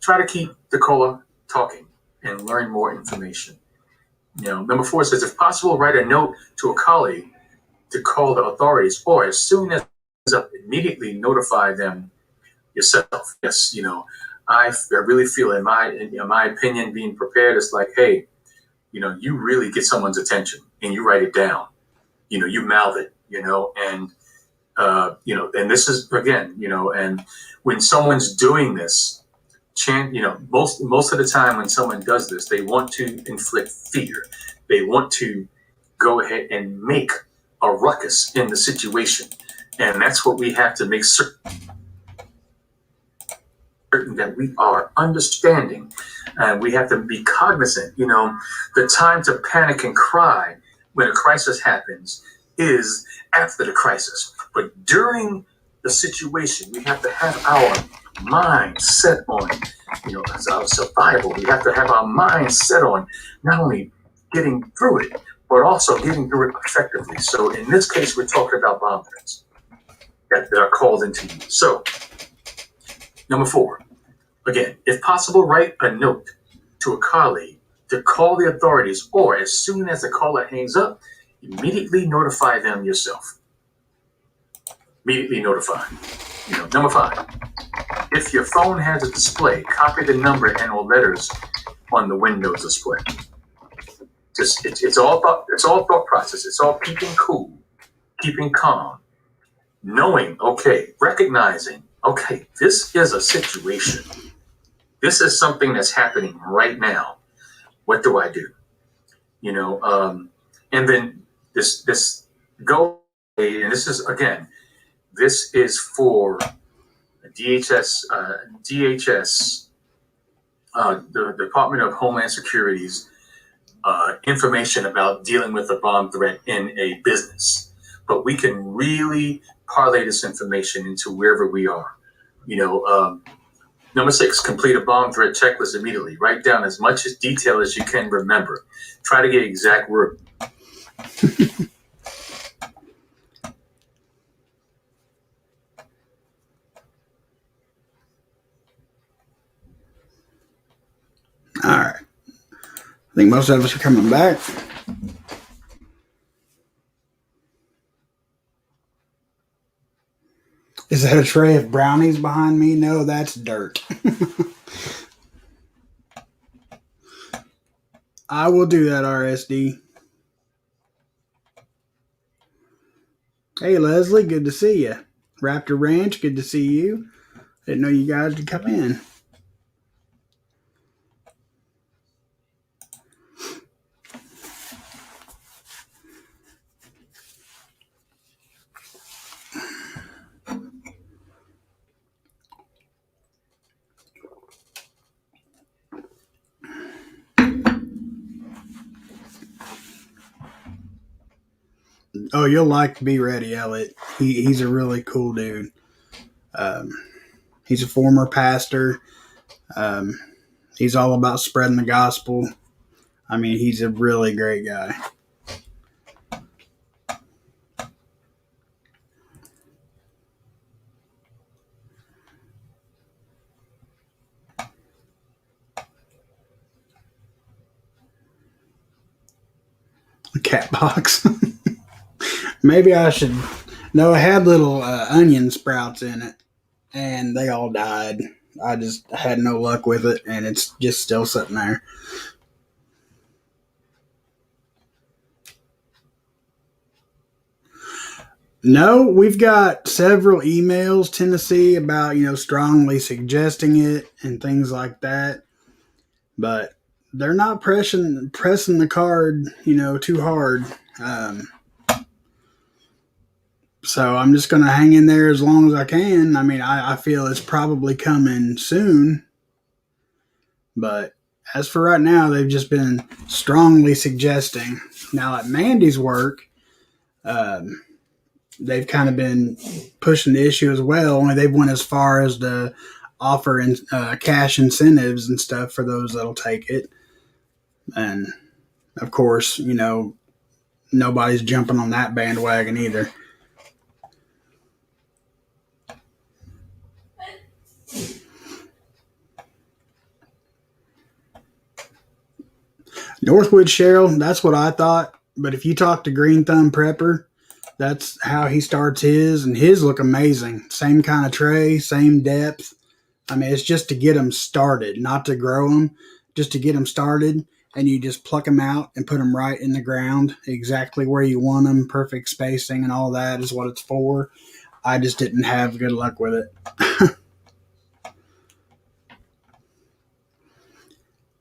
try to keep the caller talking and learn more information. Number 4 says, if possible, write a note to a colleague to call the authorities, or as soon as immediately notify them yourself. Yes, I really feel in my opinion, being prepared is like, hey, you really get someone's attention and you write it down. You mouth it, and and this is again, and when someone's doing this, most of the time when someone does this, they want to inflict fear. They want to go ahead and make a ruckus in the situation, and that's what we have to make certain that we are understanding, and we have to be cognizant. The time to panic and cry when a crisis happens is after the crisis. But during the situation, we have to have our mind set on, as our survival. We have to have our mind set on not only getting through it, but also getting through it effectively. So in this case, we're talking about bomb threats that are called into use. So number 4, again, if possible, write a note to a colleague to call the authorities, or as soon as the caller hangs up, immediately notify them yourself. Immediately notify. Number 5, if your phone has a display, copy the number and/or letters on the Windows display. It's all thought process. It's all keeping cool, keeping calm, knowing, recognizing, this is a situation. This is something that's happening right now. What do I do? And then this go, and this is again, this is for DHS, the Department of Homeland Security's information about dealing with a bomb threat in a business. But we can really parlay this information into wherever we are. Number 6, complete a bomb threat checklist immediately. Write down as much detail as you can remember. Try to get exact word. All right. I think most of us are coming back. that a tray of brownies behind me? No, that's dirt. I will do that, RSD. Hey, Leslie, good to see you. Raptor Ranch, good to see you. Didn't know you guys would come in. Oh, you'll like Be Ready, Elliot. He's a really cool dude. He's a former pastor. Um, he's all about spreading the gospel. I mean, he's a really great guy. A cat box. Maybe I should. No, it had little onion sprouts in it, and they all died. I just had no luck with it, and it's just still sitting there. No, we've got several emails, Tennessee, about, strongly suggesting it and things like that. But they're not pressing the card, too hard. So I'm just going to hang in there as long as I can. I mean, I feel it's probably coming soon. But as for right now, they've just been strongly suggesting. Now at Mandy's work, they've kind of been pushing the issue as well. Only they've went as far as to offer cash incentives and stuff for those that'll take it. And of course, nobody's jumping on that bandwagon either. Northwood Cheryl, that's what I thought. But if you talk to Green Thumb Prepper, that's how he starts his, and his look amazing. Same kind of tray, same depth. I mean, it's just to get them started, not to grow them, just to get them started. And you just pluck them out and put them right in the ground, exactly where you want them, perfect spacing and all that is what it's for. I just didn't have good luck with it.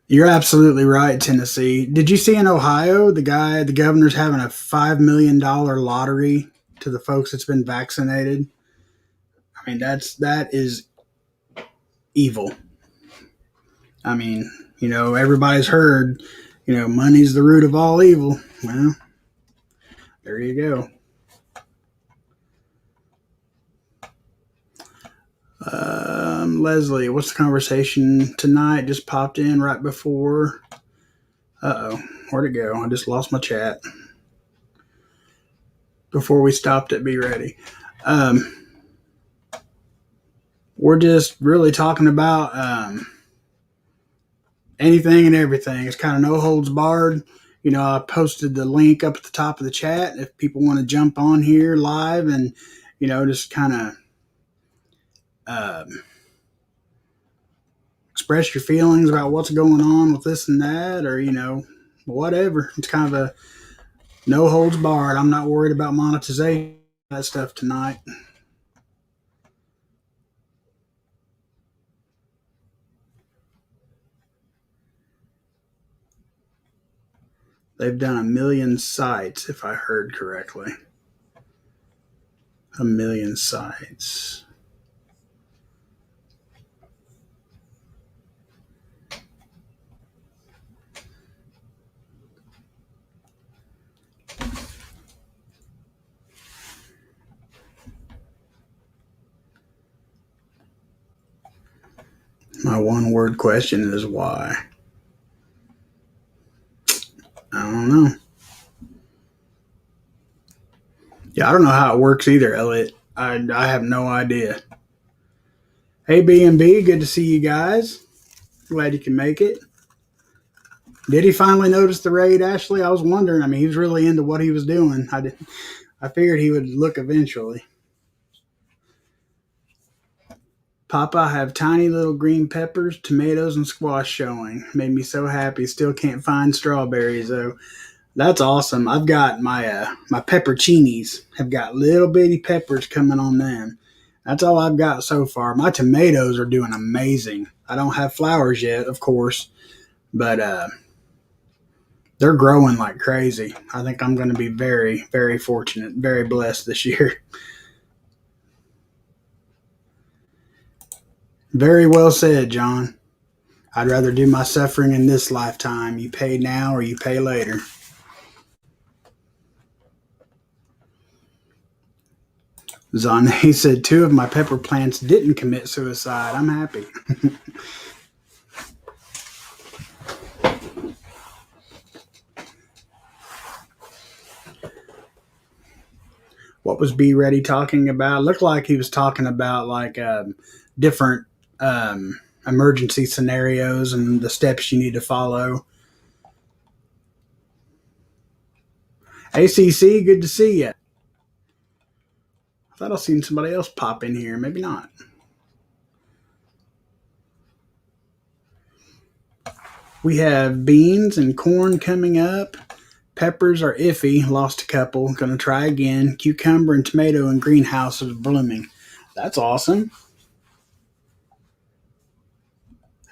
You're absolutely right, Tennessee. Did you see in Ohio, the governor's having a $5 million lottery to the folks that's been vaccinated? I mean, that is evil. I mean, everybody's heard, money's the root of all evil. Well, there you go. Leslie, what's the conversation tonight? Just popped in right before. Where'd it go? I just lost my chat. Before we stopped at Be Ready. We're just really talking about anything and everything. It's kind of no holds barred. I posted the link up at the top of the chat if people want to jump on here live and, just kind of express your feelings about what's going on with this and that, or, whatever. It's kind of a no holds barred. I'm not worried about monetization, that stuff tonight. They've done 1 million sites, if I heard correctly. 1 million sites. My one-word question is why? I don't know. Yeah, I don't know how it works either, Elliot. I have no idea. Hey, B&B, good to see you guys. Glad you can make it. Did he finally notice the raid, Ashley? I was wondering. I mean, he was really into what he was doing. I figured he would look eventually. Papa, I have tiny little green peppers, tomatoes, and squash showing. Made me so happy. Still can't find strawberries though. That's awesome. I've got my pepperoncinis have got little bitty peppers coming on them. That's all I've got so far. My tomatoes are doing amazing. I don't have flowers yet, of course, but they're growing like crazy. I think I'm going to be very, very fortunate, very blessed this year. Very well said, John. I'd rather do my suffering in this lifetime. You pay now or you pay later. Zane said 2 of my pepper plants didn't commit suicide. I'm happy. What was B Ready talking about? Looked like he was talking about like different emergency scenarios and the steps you need to follow. ACC, good to see you. I thought I seen somebody else pop in here. Maybe not. We have beans and corn coming up. Peppers are iffy. Lost a couple. Gonna try again. Cucumber and tomato in greenhouses blooming. That's awesome.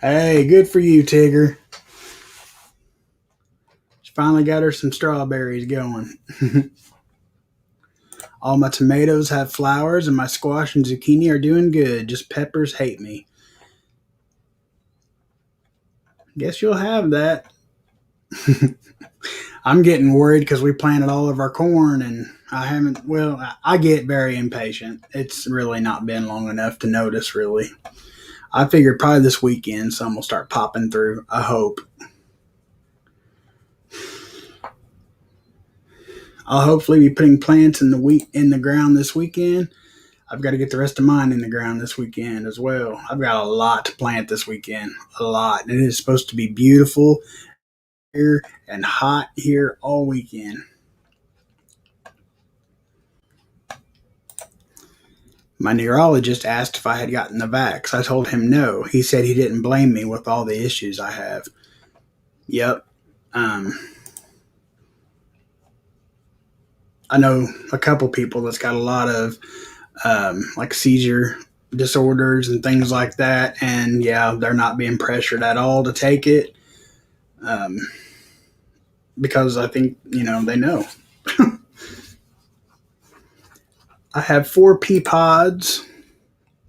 Hey, good for you, Tigger. She finally got her some strawberries going. All my tomatoes have flowers, and my squash and zucchini are doing good. Just peppers hate me. Guess you'll have that. I'm getting worried because we planted all of our corn, and I haven't. Well, I get very impatient. It's really not been long enough to notice, really. I figured probably this weekend some will start popping through. I hope. I'll hopefully be putting plants in the ground this weekend. I've got to get the rest of mine in the ground this weekend as well. I've got a lot to plant this weekend. A lot. It is supposed to be beautiful here and hot here all weekend. My neurologist asked if I had gotten the vax. I told him no. He said he didn't blame me with all the issues I have. Yep. I know a couple people that's got a lot of like seizure disorders and things like that, and yeah, they're not being pressured at all to take it because I think they know. I have 4 pea pods,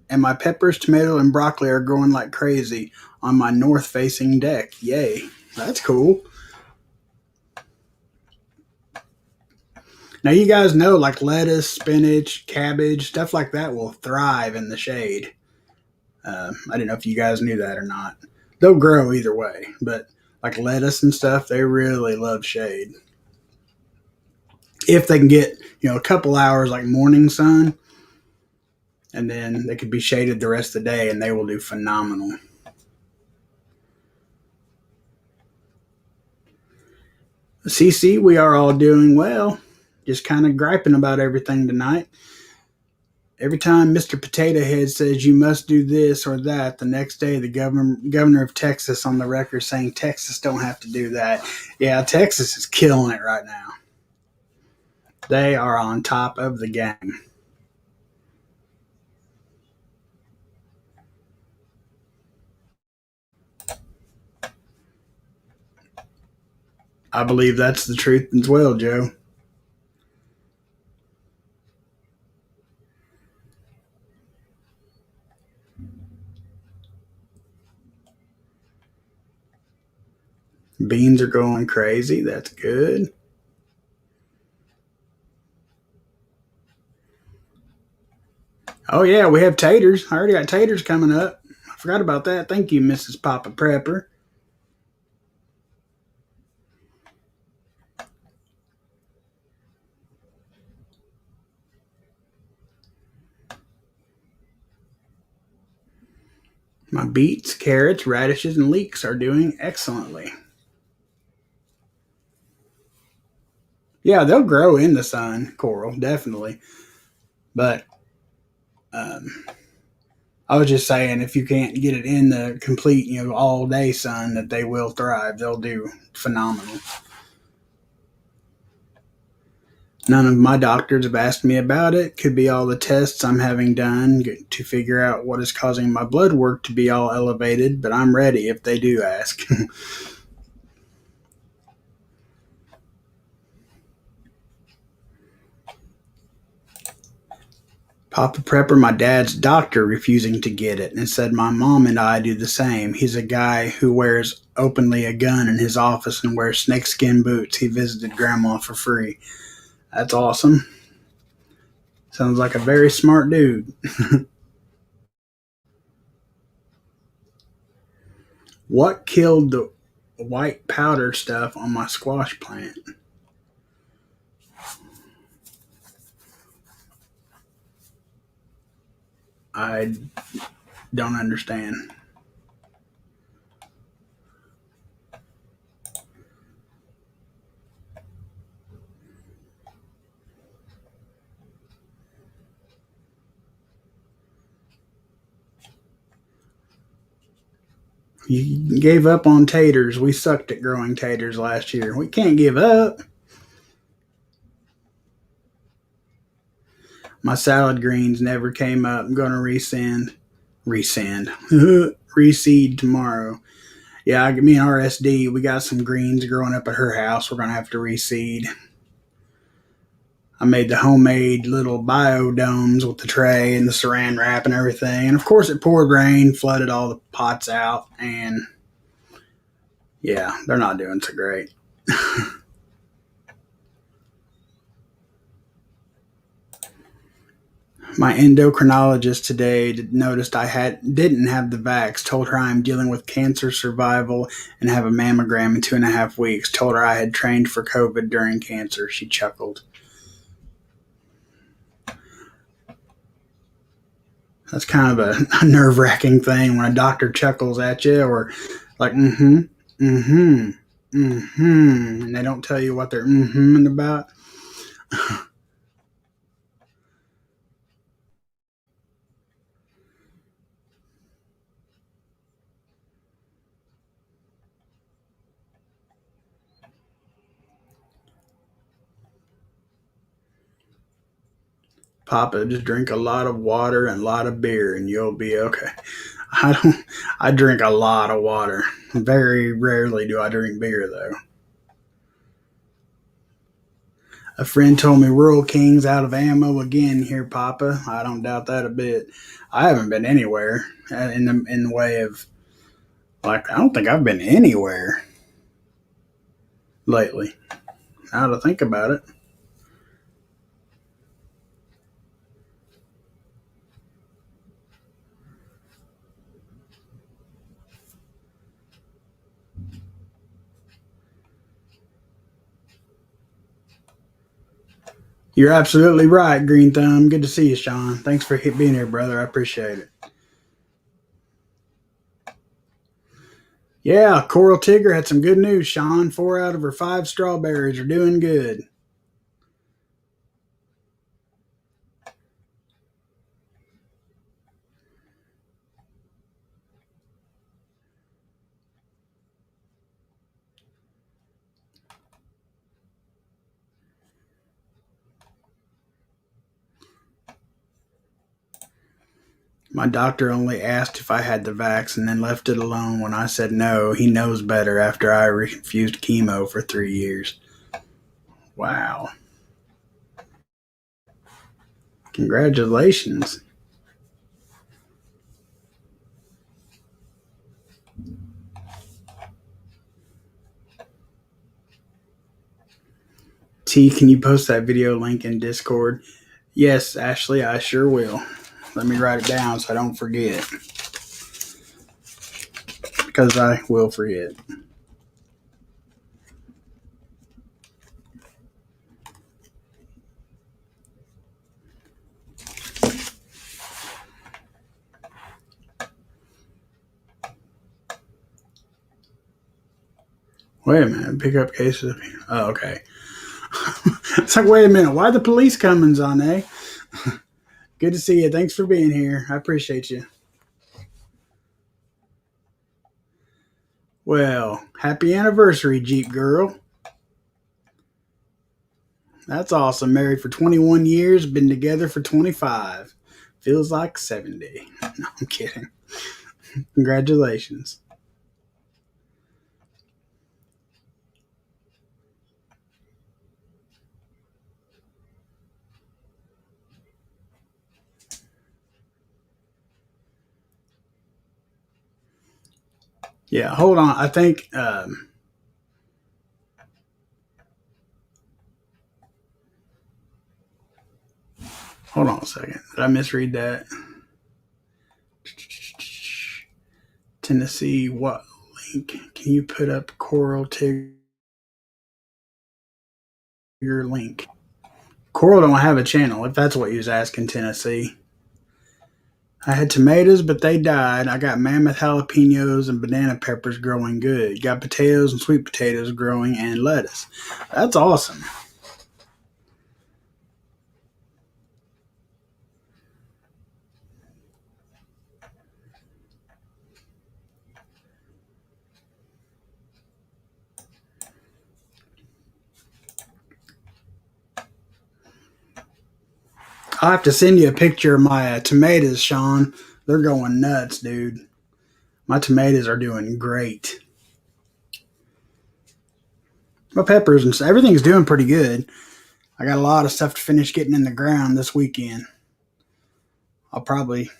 and my peppers, tomato, and broccoli are growing like crazy on my north-facing deck. Yay, that's cool. Now you guys know like lettuce, spinach, cabbage, stuff like that will thrive in the shade. I didn't know if you guys knew that or not. They'll grow either way, but like lettuce and stuff, they really love shade. If they can get, a couple hours like morning sun, and then they could be shaded the rest of the day and they will do phenomenal. CC, we are all doing well. Just kind of griping about everything tonight. Every time Mr. Potato Head says you must do this or that, the next day the governor of Texas on the record saying Texas don't have to do that. Yeah, Texas is killing it right now. They are on top of the game. I believe that's the truth as well, Joe. Beans are going crazy. That's good. Oh, yeah, we have taters. I already got taters coming up. I forgot about that. Thank you, Mrs. Papa Prepper. My beets, carrots, radishes, and leeks are doing excellently. Yeah, they'll grow in the sun, Coral, definitely. But I was just saying, if you can't get it in the complete, all day sun, that they will thrive. They'll do phenomenal. None of my doctors have asked me about it. Could be all the tests I'm having done to figure out what is causing my blood work to be all elevated, but I'm ready if they do ask. Papa Prepper, my dad's doctor, refusing to get it, and said my mom and I do the same. He's a guy who wears openly a gun in his office and wears snakeskin boots. He visited Grandma for free. That's awesome. Sounds like a very smart dude. What killed the white powder stuff on my squash plant? I don't understand. You gave up on taters. We sucked at growing taters last year. We can't give up. My salad greens never came up. I'm going to reseed tomorrow. Yeah, me and RSD, we got some greens growing up at her house. We're going to have to reseed. I made the homemade little biodomes with the tray and the saran wrap and everything. And of course, it poured rain, flooded all the pots out. And yeah, they're not doing so great. My endocrinologist today noticed I didn't have the vax. Told her I'm dealing with cancer survival and have a mammogram in 2.5 weeks. Told her I had trained for COVID during cancer. She chuckled. That's kind of a nerve-wracking thing when a doctor chuckles at you, or like, and they don't tell you what they're about. Papa, just drink a lot of water and a lot of beer and you'll be okay. I drink a lot of water. Very rarely do I drink beer though. A friend told me Rural King's out of ammo again here, Papa. I don't doubt that a bit. I haven't been anywhere in the way of, like, I don't think I've been anywhere lately. Now to think about it. You're absolutely right, Green Thumb. Good to see you, Sean. Thanks for being here, brother. I appreciate it. Yeah, Coral Tigger had some good news, Sean. 4 out of her 5 strawberries are doing good. My doctor only asked if I had the vax and then left it alone when I said no. He knows better after I refused chemo for 3 years. Wow. Congratulations. T, can you post that video link in Discord? Yes, Ashley, I sure will. Let me write it down so I don't forget. Because I will forget. Wait a minute. Pick up cases. Oh, okay. It's like, wait a minute. Why the police coming, Zane? Good to see you. Thanks for being here. I appreciate you. Well, happy anniversary, Jeep girl. That's awesome. Married for 21 years, been together for 25. Feels like 70. No, I'm kidding. Congratulations. Yeah, hold on. I think. Hold on a second. Did I misread that? Tennessee, what link? Can you put up Coral Tigger link? Coral don't have a channel, if that's what you was asking, Tennessee. I had tomatoes, but they died. I got mammoth jalapenos and banana peppers growing good. Got potatoes and sweet potatoes growing and lettuce. That's awesome. I'll have to send you a picture of my tomatoes, Sean. They're going nuts, dude. My tomatoes are doing great. My peppers and everything's doing pretty good. I got a lot of stuff to finish getting in the ground this weekend. I'll probably,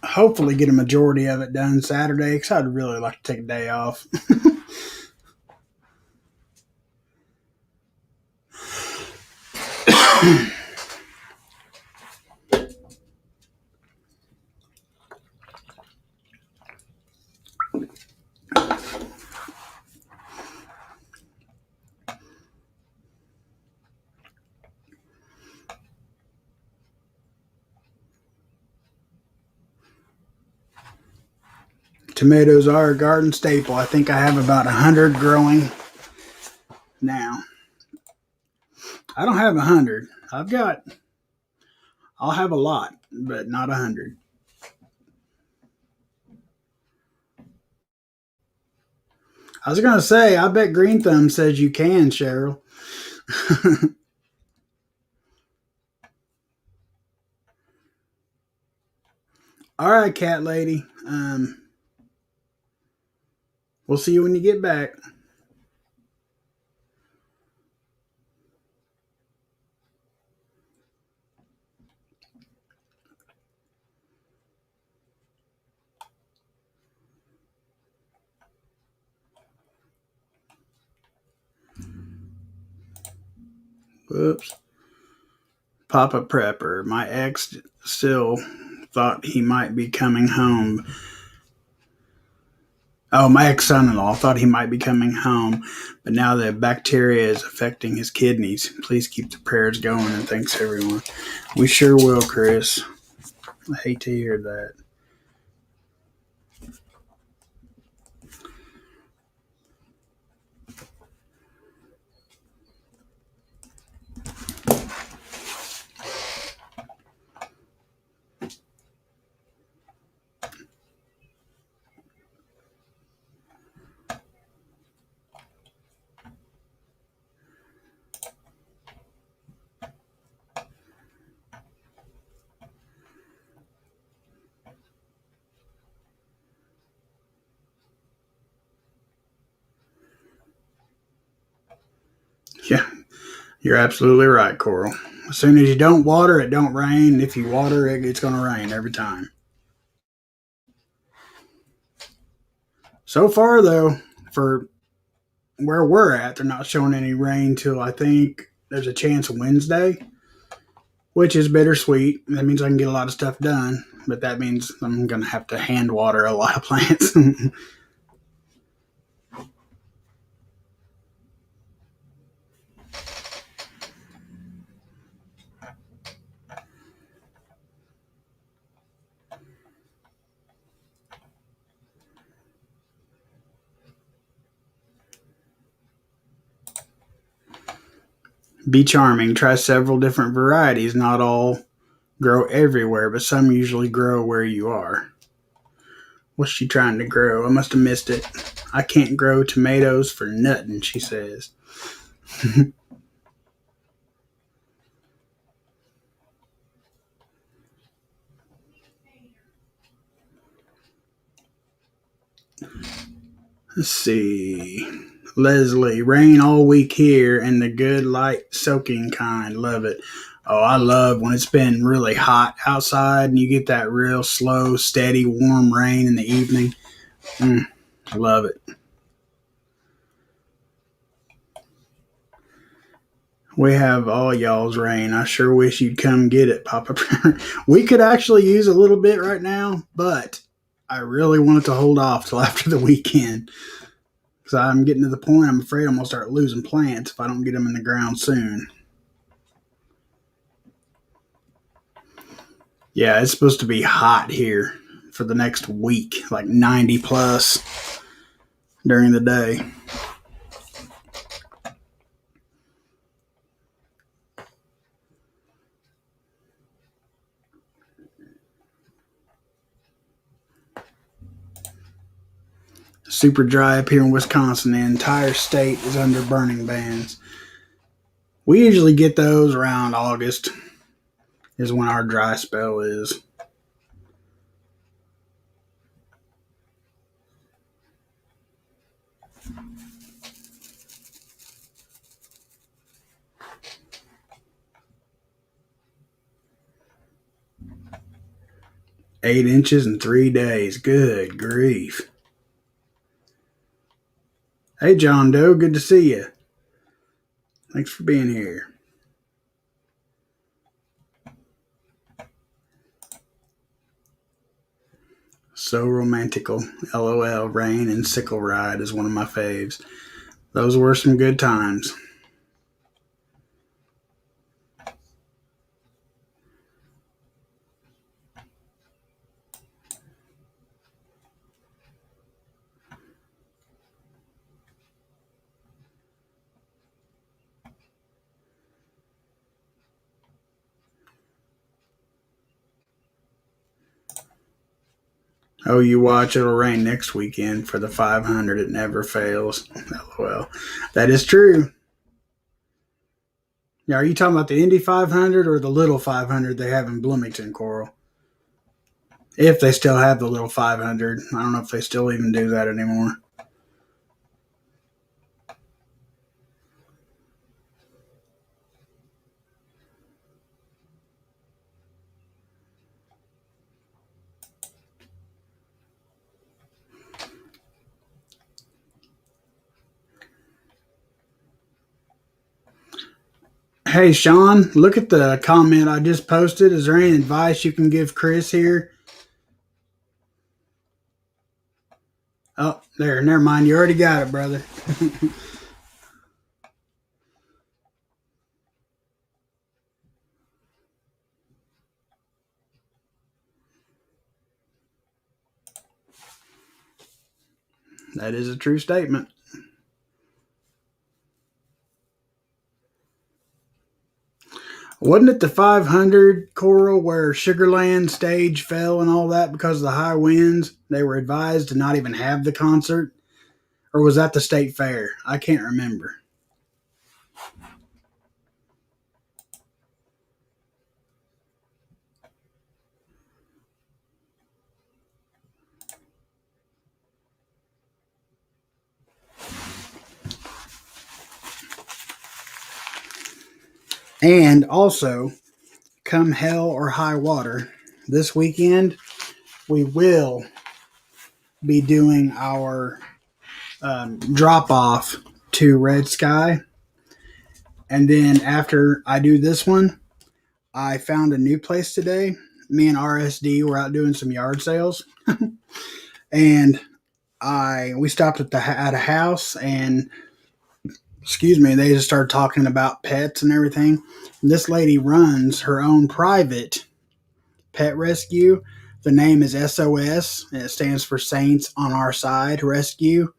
hopefully, get a majority of it done Saturday because I'd really like to take a day off. Tomatoes are a garden staple. I think I have about 100 growing now. I don't have 100. I'll have a lot, but not 100. I was going to say, I bet Green Thumb says you can, Cheryl. All right, cat lady. We'll see you when you get back. Whoops. Papa Prepper. My ex still thought he might be coming home. Oh, my ex-son-in-law thought he might be coming home, but now the bacteria is affecting his kidneys. Please keep the prayers going, and thanks, everyone. We sure will, Chris. I hate to hear that. Yeah, you're absolutely right, Coral. As soon as you don't water, it don't rain. If you water it, it's going to rain every time. So far, though, for where we're at, they're not showing any rain till I think there's a chance Wednesday, which is bittersweet. That means I can get a lot of stuff done, but that means I'm going to have to hand water a lot of plants. Be charming. Try several different varieties. Not all grow everywhere, but some usually grow where you are. What's she trying to grow? I must have missed it. I can't grow tomatoes for nothing, she says. Let's see. Leslie, rain all week here and the good light soaking kind. Love it. Oh, I love when it's been really hot outside and you get that real slow, steady, warm rain in the evening. I love it. We have all y'all's rain. I sure wish you'd come get it, Papa. We could actually use a little bit right now, but I really wanted to hold off till after the weekend. Because I'm getting to the point I'm afraid I'm going to start losing plants if I don't get them in the ground soon. Yeah, it's supposed to be hot here for the next week, like 90 plus during the day. Super dry up here in Wisconsin. The entire state is under burning bans. We usually get those around August is when our dry spell is. Eight inches in 3 days. Good grief. Hey, John Doe. Good to see you. Thanks for being here. So romantical. LOL. Rain and sickle ride is one of my faves. Those were some good times. Oh, you watch, it'll rain next weekend for the 500. It never fails. LOL. That is true. Now, are you talking about the Indy 500 or the little 500 they have in Bloomington, Coral? If they still have the little 500. I don't know if they still even do that anymore. Hey, Sean, look at the comment I just posted. Is there any advice you can give Chris here? Oh, there. Never mind. You already got it, brother. That is a true statement. Wasn't it the 500, Coral, where Sugarland stage fell and all that because of the high winds? They were advised to not even have the concert? Or was that the state fair? I can't remember. And also, come hell or high water, this weekend we will be doing our drop off to Red Sky. And then after I do this one, I found a new place today. Me and RSD were out doing some yard sales. And we stopped at a house and they just started talking about pets and everything. And this lady runs her own private pet rescue. The name is SOS, and it stands for Saints on Our Side Rescue.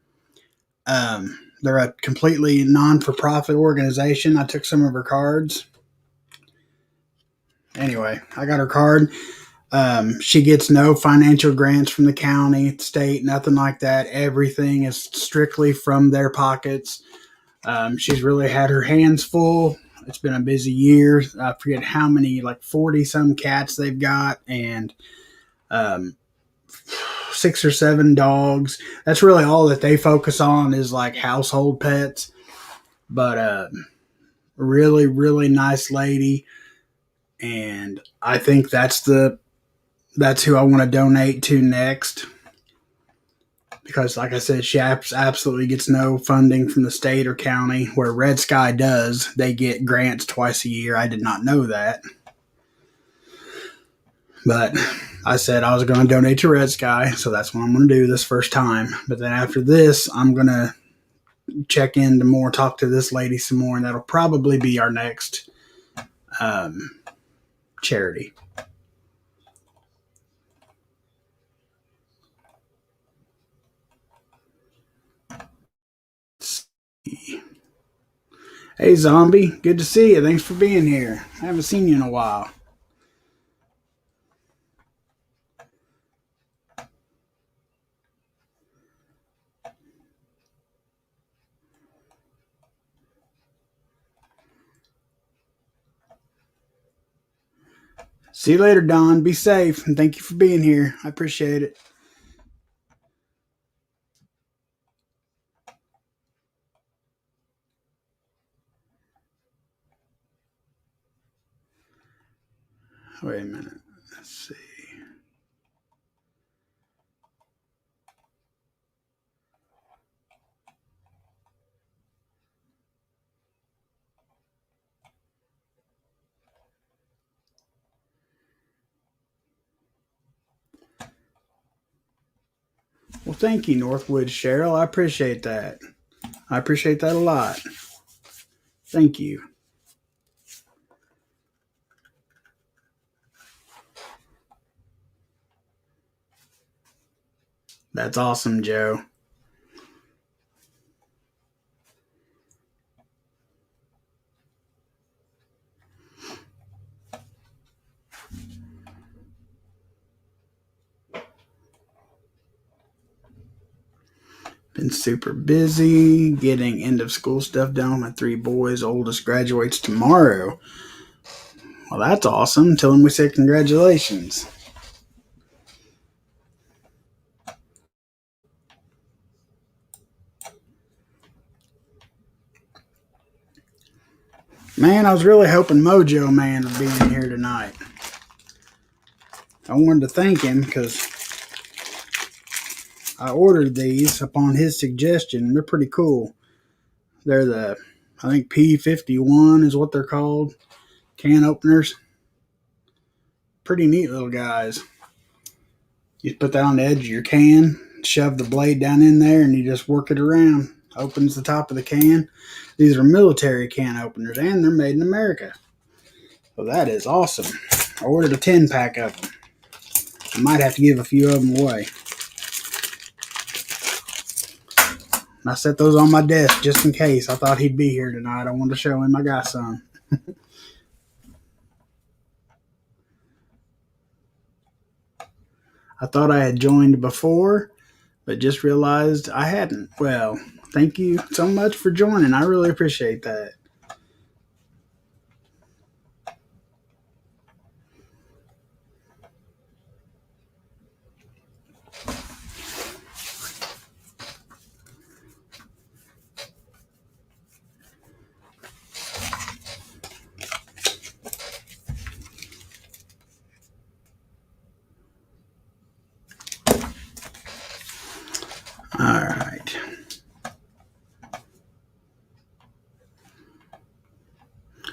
They're a completely non-for-profit organization. I took some of her cards. Anyway, I got her card. She gets no financial grants from the county, state, nothing like that. Everything is strictly from their pockets. She's really had her hands full. It's been a busy year. I forget how many, like 40 some cats they've got, and um, 6 or 7 dogs. That's really all that they focus on is like household pets. But really, really nice lady, and I think that's who I want to donate to next. Because, like I said, she absolutely gets no funding from the state or county, where Red Sky does. They get grants twice a year. I did not know that. But I said I was going to donate to Red Sky, so that's what I'm going to do this first time. But then after this, I'm going to check into more, talk to this lady some more, and that'll probably be our next charity. Hey, Zombie. Good to see you. Thanks for being here. I haven't seen you in a while. See you later, Don. Be safe, and thank you for being here. I appreciate it. Wait a minute. Let's see. Well, thank you, Northwood Cheryl. I appreciate that. I appreciate that a lot. Thank you. That's awesome, Joe. Been super busy getting end of school stuff done. My 3 boys, oldest graduates tomorrow. Well, that's awesome. Tell them we say congratulations. Man, I was really hoping Mojo Man would be in here tonight. I wanted to thank him because I ordered these upon his suggestion. They're pretty cool. They're I think P51 is what they're called. Can openers. Pretty neat little guys. You put that on the edge of your can, shove the blade down in there, and you just work it around. Opens the top of the can. These are military can openers, and they're made in America. So that is awesome. I ordered a 10-pack of them. I might have to give a few of them away. I set those on my desk just in case. I thought he'd be here tonight. I wanted to show him I got some. I thought I had joined before, but just realized I hadn't. Well, thank you so much for joining. I really appreciate that. All right.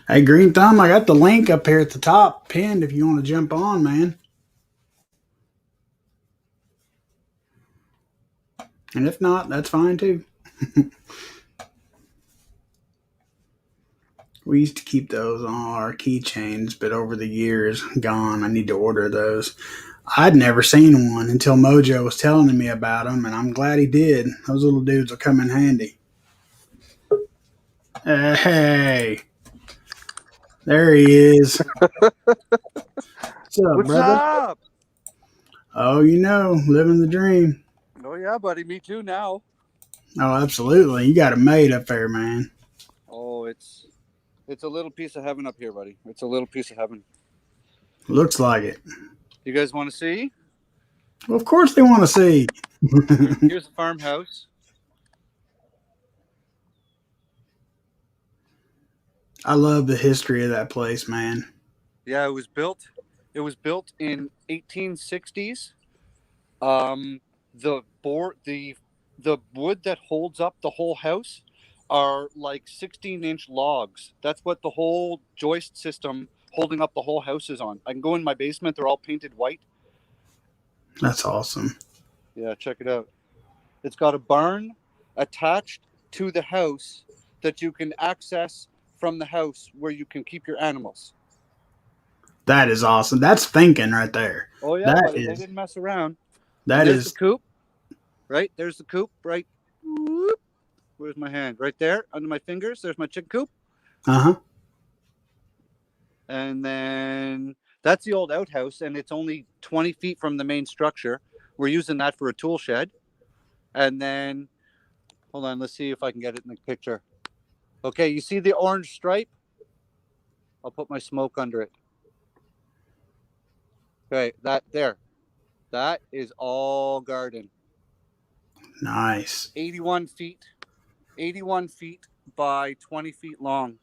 Hey, Green Thumb, I got the link up here at the top pinned if you want to jump on, man. And if not, that's fine too. We used to keep those on our keychains, but over the years, gone. I need to order those. I'd never seen one until Mojo was telling me about them, and I'm glad he did. Those little dudes will come in handy. Hey, there he is. What's up, What's brother? up? Oh, living the dream. Oh yeah, buddy. Me too now. Oh, absolutely. You got it made up there, man. Oh, it's a little piece of heaven up here, buddy. It's a little piece of heaven. Looks like it. You guys want to see? Well, of course they want to see. Here's the farmhouse. I love the history of that place, man. Yeah, it was built. It was built in 1860s. The wood that holds up the whole house are like 16-inch logs. That's what the whole joist system holding up the whole house is on. I can go in my basement. They're all painted white. That's awesome. Yeah, check it out. It's got a barn attached to the house that you can access from the house where you can keep your animals. That is awesome. That's thinking right there. Oh yeah, That buddy, they is. didn't mess around. That There's is. the coop. Right? There's the coop, right? Whoop. Where's my hand? Right there, under my fingers. There's my chicken coop. Uh-huh. And then that's the old outhouse, and it's only 20 feet from the main structure. We're using that for a tool shed. And then, hold on, let's see if I can get it in the picture. Okay, you see the orange stripe? I'll put my smoke under it. Okay, that is all garden. Nice. 81 feet by 20 feet long.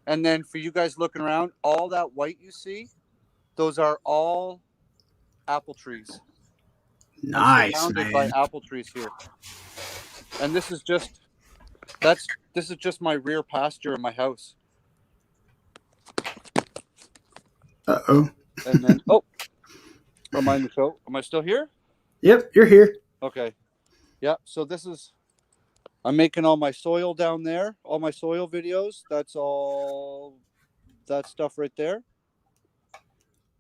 And then for you guys looking around, all that white you see, those are all apple trees. Nice, I'm surrounded man. by apple trees here. And this is just my rear pasture of my house. Uh-oh. And then am I in the show? Am I still here? Yep, you're here. Okay. Yeah, so I'm making all my soil down there, all my soil videos. That's all that stuff right there.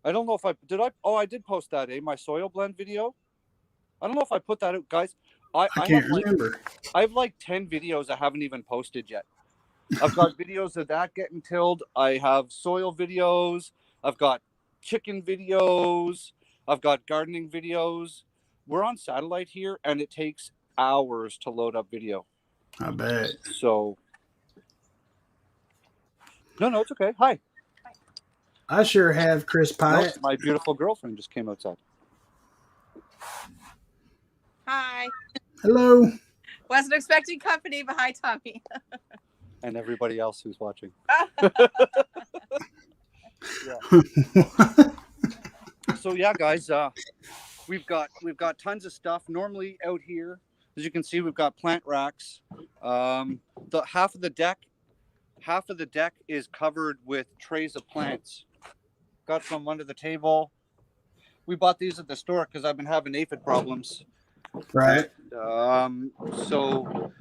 I don't know if I did post that, my soil blend video. I don't know if I put that out, guys. I can't remember. I have like 10 videos I haven't even posted yet. I've got videos of that getting tilled. I have soil videos. I've got chicken videos. I've got gardening videos. We're on satellite here, and it takes hours to load up video. I bet. So, no, it's okay. Hi. I sure have, Chris Pyatt. My beautiful girlfriend just came outside. Hi. Hello. Wasn't expecting company, but hi, Tommy. And everybody else who's watching. So yeah, guys, we've got tons of stuff. Normally out here, as you can see, we've got plant racks. The half of the deck is covered with trays of plants. Got some under the table. We bought these at the store because I've been having aphid problems. Right. So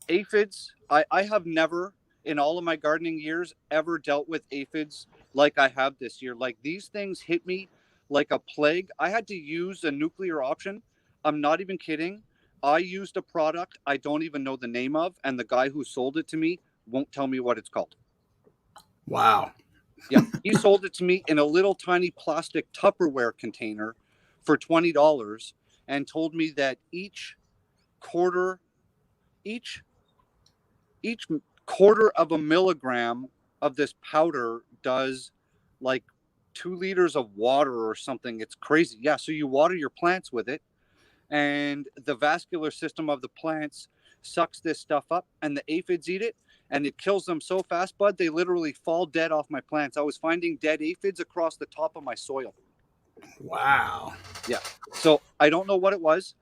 aphids, I have never in all of my gardening years ever dealt with aphids like I have this year. Like, these things hit me like a plague. I had to use a nuclear option. I'm not even kidding. I used a product I don't even know the name of, and the guy who sold it to me won't tell me what it's called. Wow. Yeah, he sold it to me in a little tiny plastic Tupperware container for $20 and told me that each quarter of a milligram of this powder does like 2 liters of water or something. It's crazy. Yeah, so you water your plants with it, and the vascular system of the plants sucks this stuff up, and the aphids eat it, and it kills them so fast, bud, they literally fall dead off my plants. I was finding dead aphids across the top of my soil. Wow. Yeah. So I don't know what it was.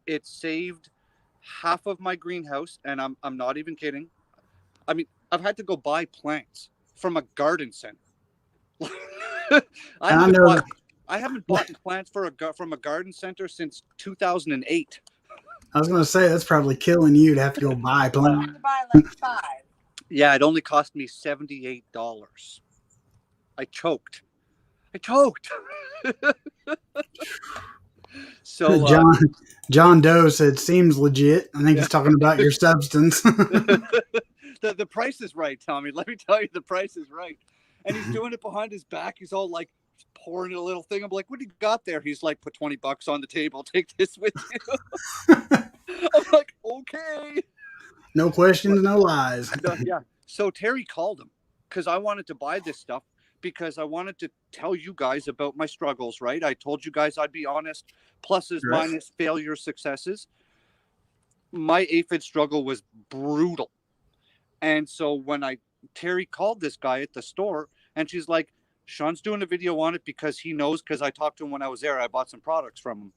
It saved half of my greenhouse, and I'm not even kidding. I mean, I've had to go buy plants from a garden center. I haven't bought plants from a garden center since 2008. I was going to say, that's probably killing you to have to go buy plants. Buy like 5. Yeah, it only cost me $78. I choked. So John Doe said, seems legit. I think he's talking about your substance. The price is right, Tommy. Let me tell you, the price is right. And he's doing it behind his back. He's all like pouring a little thing. I'm like, what do you got there? He's like, put $20 on the table. Take this with you. I'm like, okay. No questions, no lies. Yeah. So Terry called him because I wanted to buy this stuff because I wanted to tell you guys about my struggles, right? I told you guys I'd be honest, pluses, Right. minus, failures, successes. My aphid struggle was brutal. And so when Terry called this guy at the store and she's like, Sean's doing a video on it because he knows, because I talked to him when I was there. I bought some products from him.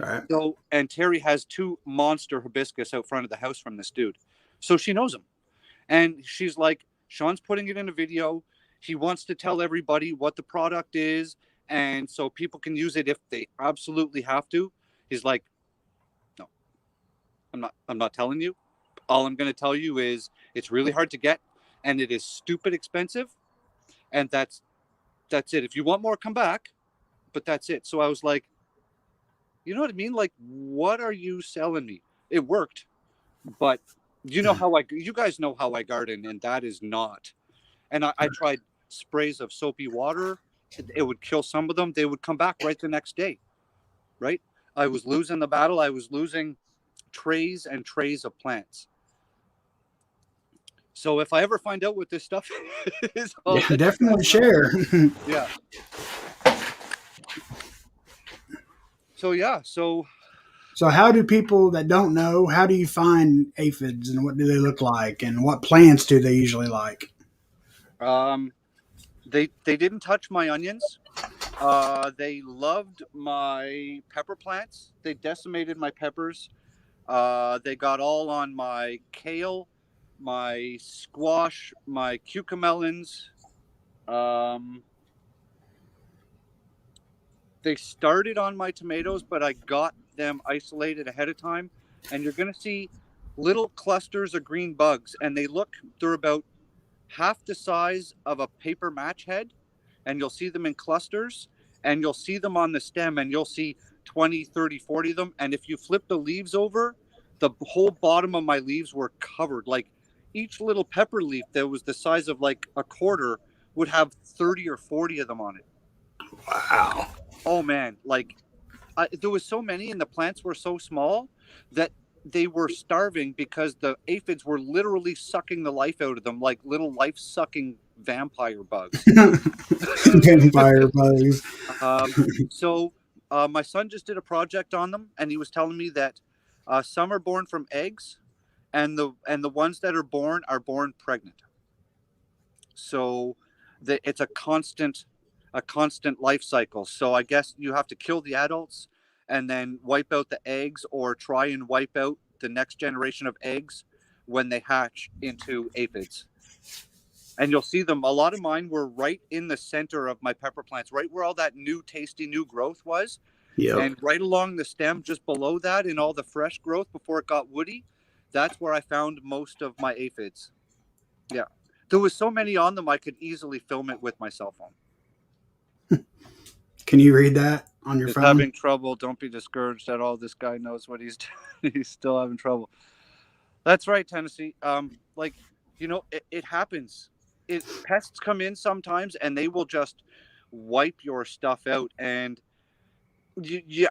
Right. So, and Terry has 2 monster hibiscus out front of the house from this dude. So she knows him. And she's like, Sean's putting it in a video. He wants to tell everybody what the product is. And so people can use it if they absolutely have to. He's like, no, I'm not telling you. All I'm going to tell you is it's really hard to get and it is stupid expensive. And that's it. If you want more, come back. But that's it. So I was like, you know what I mean? Like, what are you selling me? It worked. But you know how you guys know how I garden, and that is not. And I tried sprays of soapy water. It would kill some of them. They would come back right the next day. Right? I was losing the battle. I was losing trays and trays of plants. So if I ever find out what this stuff is, Yeah, definitely share. Yeah. So yeah, so how do people that don't know, how do you find aphids and what do they look like and what plants do they usually like? they didn't touch my onions. They loved my pepper plants. They decimated my peppers. They got all on my kale, my squash, my cucamelons. They started on my tomatoes, but I got them isolated ahead of time. And you're going to see little clusters of green bugs. And they're about half the size of a paper match head. And you'll see them in clusters. And you'll see them on the stem. And you'll see 20, 30, 40 of them. And if you flip the leaves over, the whole bottom of my leaves were covered. Like each little pepper leaf that was the size of like a quarter would have 30 or 40 of them on it. Wow. Oh man, like there was so many and the plants were so small that they were starving because the aphids were literally sucking the life out of them like little life-sucking vampire bugs. Vampire bugs. So my son just did a project on them and he was telling me that some are born from eggs and the ones that are born pregnant. So it's a constant life cycle. So I guess you have to kill the adults and then wipe out the eggs or try and wipe out the next generation of eggs when they hatch into aphids. And you'll see them. A lot of mine were right in the center of my pepper plants, right where all that new tasty new growth was. Yep. And right along the stem, just below that, in all the fresh growth before it got woody, that's where I found most of my aphids. Yeah. There was so many on them, I could easily film it with my cell phone. Can you read that on your phone? Having trouble. Don't be discouraged at all. This guy knows what he's doing. He's still having trouble. That's right, Tennessee. Like, you know, it happens. Pests come in sometimes and they will just wipe your stuff out. And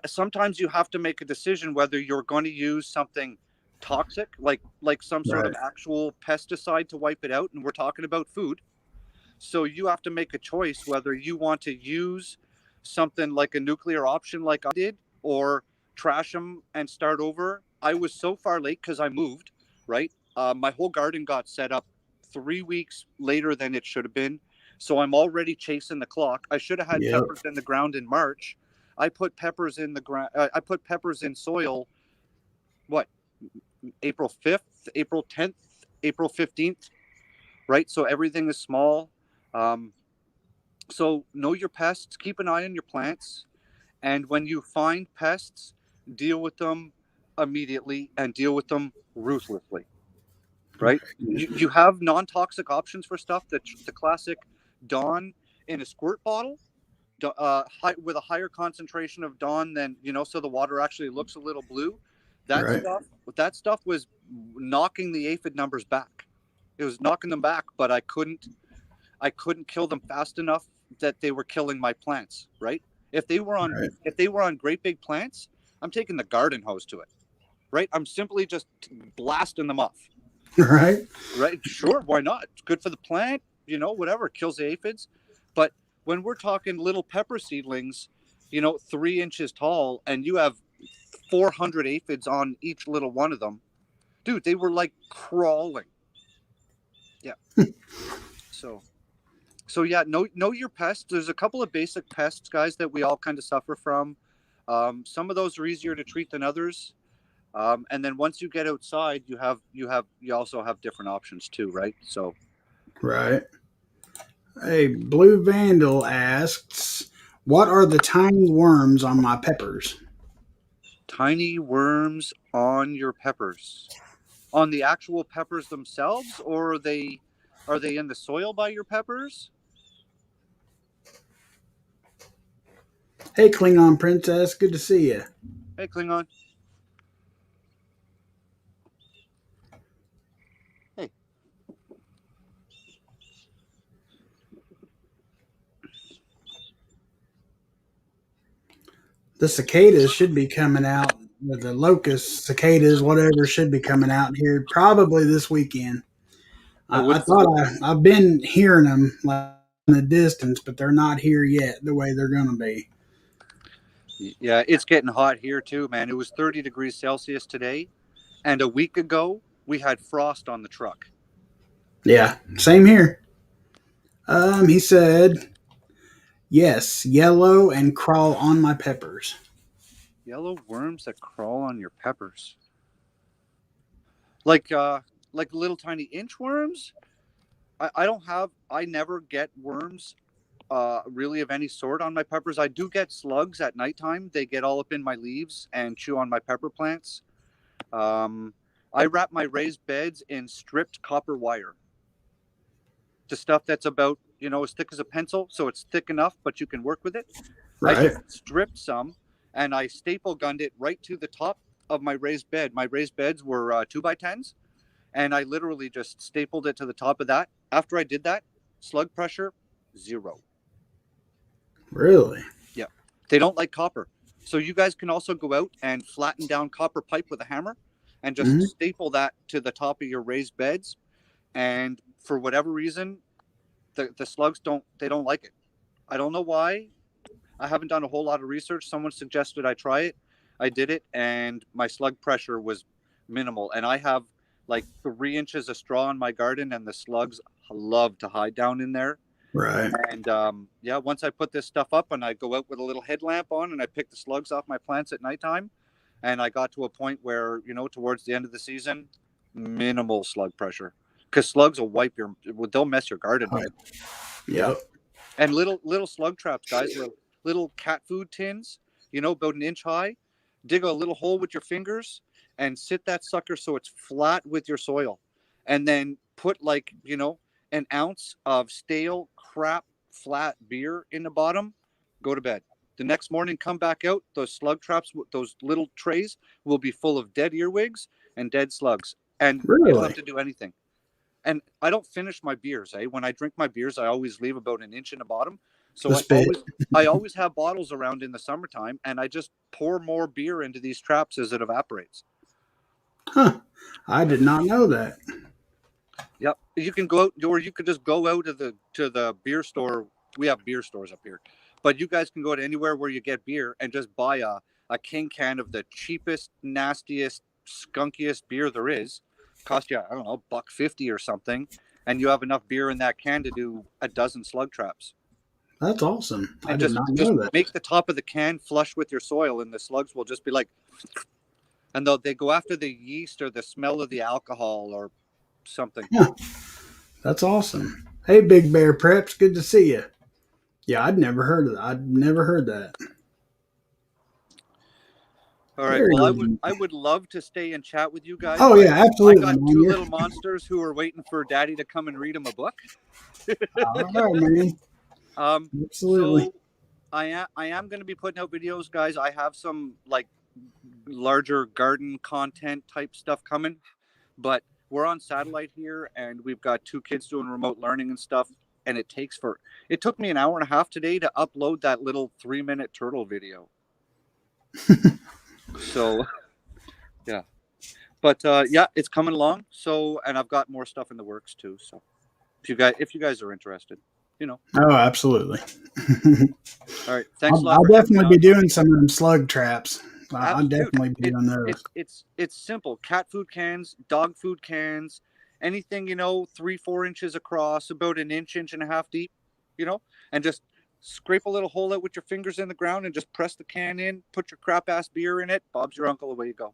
sometimes you have to make a decision whether you're going to use something toxic, like some sort of actual pesticide to wipe it out. And we're talking about food. So you have to make a choice whether you want to use something like a nuclear option like I did or trash them and start over. I was so far late because I moved, right? My whole garden got set up 3 weeks later than it should have been. So I'm already chasing the clock. I should have had peppers in the ground in March. I put peppers in the ground. I put peppers in soil, April 5th, April 10th, April 15th, right? So everything is small. So know your pests, keep an eye on your plants. And when you find pests, deal with them immediately and deal with them ruthlessly, right? You have non-toxic options for stuff. The classic Dawn in a squirt bottle, with a higher concentration of Dawn than, so the water actually looks a little blue. That stuff was knocking the aphid numbers back. It was knocking them back, but I couldn't kill them fast enough that they were killing my plants, right? If they were on Right. if they were on great big plants, I'm taking the garden hose to it, right? I'm simply just blasting them off, Right. right? Sure, why not? It's good for the plant, whatever, kills the aphids. But when we're talking little pepper seedlings, 3 inches tall, and you have 400 aphids on each little one of them, dude, they were like crawling. Yeah. So yeah, know your pests. There's a couple of basic pests, guys, that we all kind of suffer from. Some of those are easier to treat than others. And then once you get outside, you also have different options too, right? So Right. Hey, Blue Vandal asks, what are the tiny worms on my peppers? tiny worms on your peppers, on the actual peppers themselves, or are they in the soil by your peppers? Hey, Klingon Princess, good to see you. Hey, Klingon. Hey. The cicadas should be coming out. The locust cicadas, whatever, should be coming out here probably this weekend. I What's thought I've been hearing them like in the distance, but they're not here yet the way they're going to be. Yeah, it's getting hot here too, man. It was 30 degrees Celsius today, and a week ago we had frost on the truck. Yeah, same here. He said, yes, yellow and crawl on my peppers. Yellow worms that crawl on your peppers. Like little tiny inchworms? I never get worms really of any sort on my peppers. I do get slugs at nighttime. They get all up in my leaves and chew on my pepper plants. Um, I wrap my raised beds in stripped copper wire. The stuff that's about, as thick as a pencil, so it's thick enough, but you can work with it. I Right. just stripped some and I staple gunned it right to the top of my raised bed. My raised beds were 2x10s, and I literally just stapled it to the top of that. After I did that, slug pressure, 0. Really? Yeah. They don't like copper. So you guys can also go out and flatten down copper pipe with a hammer and just Mhm. staple that to the top of your raised beds. And for whatever reason, the slugs don't like it. I don't know why. I haven't done a whole lot of research. Someone suggested I try it. I did it, and my slug pressure was minimal. And I have like 3 inches of straw in my garden, and the slugs love to hide down in there. Right. And yeah, once I put this stuff up and I go out with a little headlamp on and I pick the slugs off my plants at nighttime, and I got to a point where, towards the end of the season, minimal slug pressure. Because slugs will they'll mess your garden up. Right. Yep. And little slug traps, guys, little cat food tins, about an inch high. Dig a little hole with your fingers and sit that sucker so it's flat with your soil. And then put an ounce of stale crap flat beer in the bottom, go to bed. The next morning, come back out. Those slug traps, those little trays will be full of dead earwigs and dead slugs. And you don't have Really? to do anything. And I don't finish my beers. When I drink my beers, I always leave about an inch in the bottom. So The spit. I always have bottles around in the summertime, and I just pour more beer into these traps as it evaporates. Huh. I did not know that. Yep. You can go out, or you could just go out to the beer store. We have beer stores up here, but you guys can go to anywhere where you get beer and just buy a king can of the cheapest, nastiest, skunkiest beer there is. Cost you, I don't know, $1.50 or something, and you have enough beer in that can to do a dozen slug traps. That's awesome. I And did just not know that. make the top of the can flush with your soil, and the slugs will just be like, and they go after the yeast or the smell of the alcohol or something. Huh. That's awesome. Hey, Big Bear Preps, good to see you. Yeah, I'd never heard of that. I'd never heard that. All right. Very Well, good. I would love to stay and chat with you guys. Oh but yeah, I absolutely, got man. 2 You're- little monsters who are waiting for Daddy to come and read them a book. all right, man. Absolutely. So I am going to be putting out videos, guys. I have some like larger garden content type stuff coming, but we're on satellite here, and we've got 2 kids doing remote learning and stuff. and it took me an hour and a half today to upload that little 3-minute turtle video. So yeah, but yeah, it's coming along. So, and I've got more stuff in the works too. So if you guys are interested, Oh, absolutely. all right. Thanks a lot. I'll for having me definitely be on, doing some of them slug traps. I'll Dude, definitely be doing those. it's simple. Cat food cans, dog food cans, anything 3-4 inches across, about an inch and a half deep, and just scrape a little hole out with your fingers in the ground and just press the can in. Put your crap ass beer in it. Bob's your uncle. Away you go.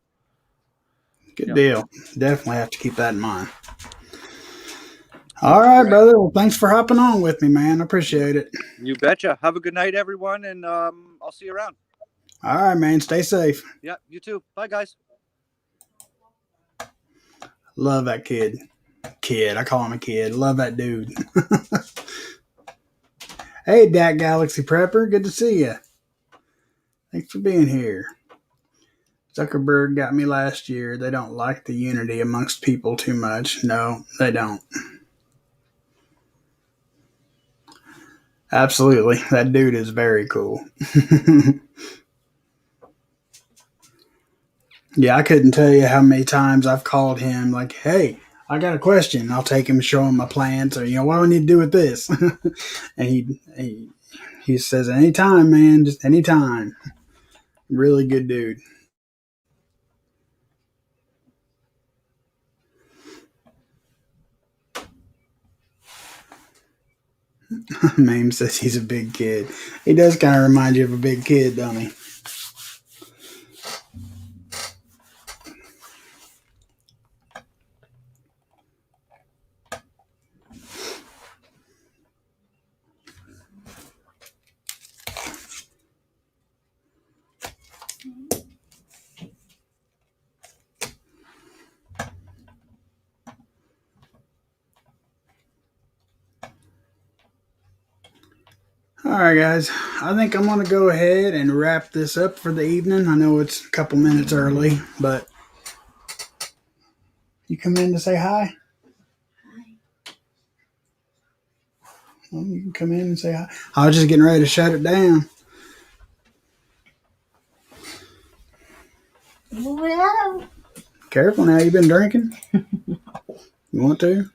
Good deal. Definitely have to keep that in mind. All right, brother. Well, thanks for hopping on with me, man. I appreciate it. You betcha. Have a good night, everyone, and I'll see you around. All right, man. Stay safe. Yeah, you too. Bye, guys. Love that kid. I call him a kid. Love that dude. Hey, Dak Galaxy Prepper. Good to see you. Thanks for being here. Zuckerberg got me last year. They don't like the unity amongst people too much. No, they don't. Absolutely. That dude is very cool. Yeah, I couldn't tell you how many times I've called him like, hey, I got a question. I'll take him and show him my plans or, what do I need to do with this? And he says, anytime, man, just anytime. Really good dude. Mame says he's a big kid. He does kind of remind you of a big kid, don't he? All right, guys. I think I'm going to go ahead and wrap this up for the evening. I know it's a couple minutes early, but you come in to say hi? Well, you can come in and say hi. I was just getting ready to shut it down. Hello. Careful now. You been drinking? You want to?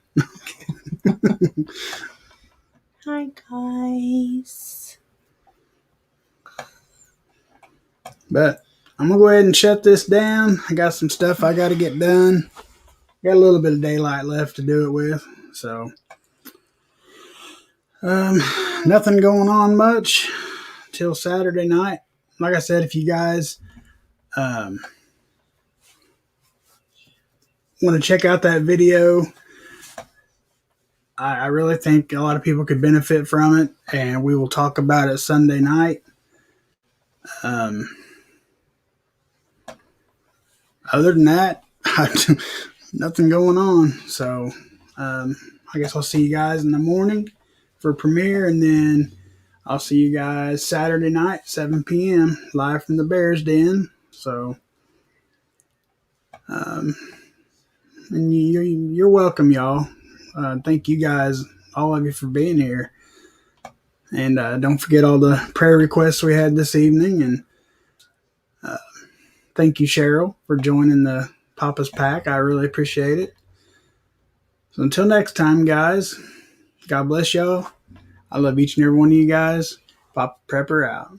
Hi, guys. But I'm going to go ahead and shut this down. I got some stuff I got to get done. Got a little bit of daylight left to do it with. So, nothing going on much till Saturday night. Like I said, if you guys want to check out that video, I really think a lot of people could benefit from it, and we will talk about it Sunday night. Other than that, nothing going on. So I guess I'll see you guys in the morning for premiere, and then I'll see you guys Saturday night, 7 p.m., live from the Bears Den. So, and you're welcome, y'all. Thank you guys, all of you, for being here. And don't forget all the prayer requests we had this evening. And thank you, Cheryl, for joining the Papa's Pack. I really appreciate it. So until next time, guys, God bless y'all. I love each and every one of you guys. Papa Prepper out.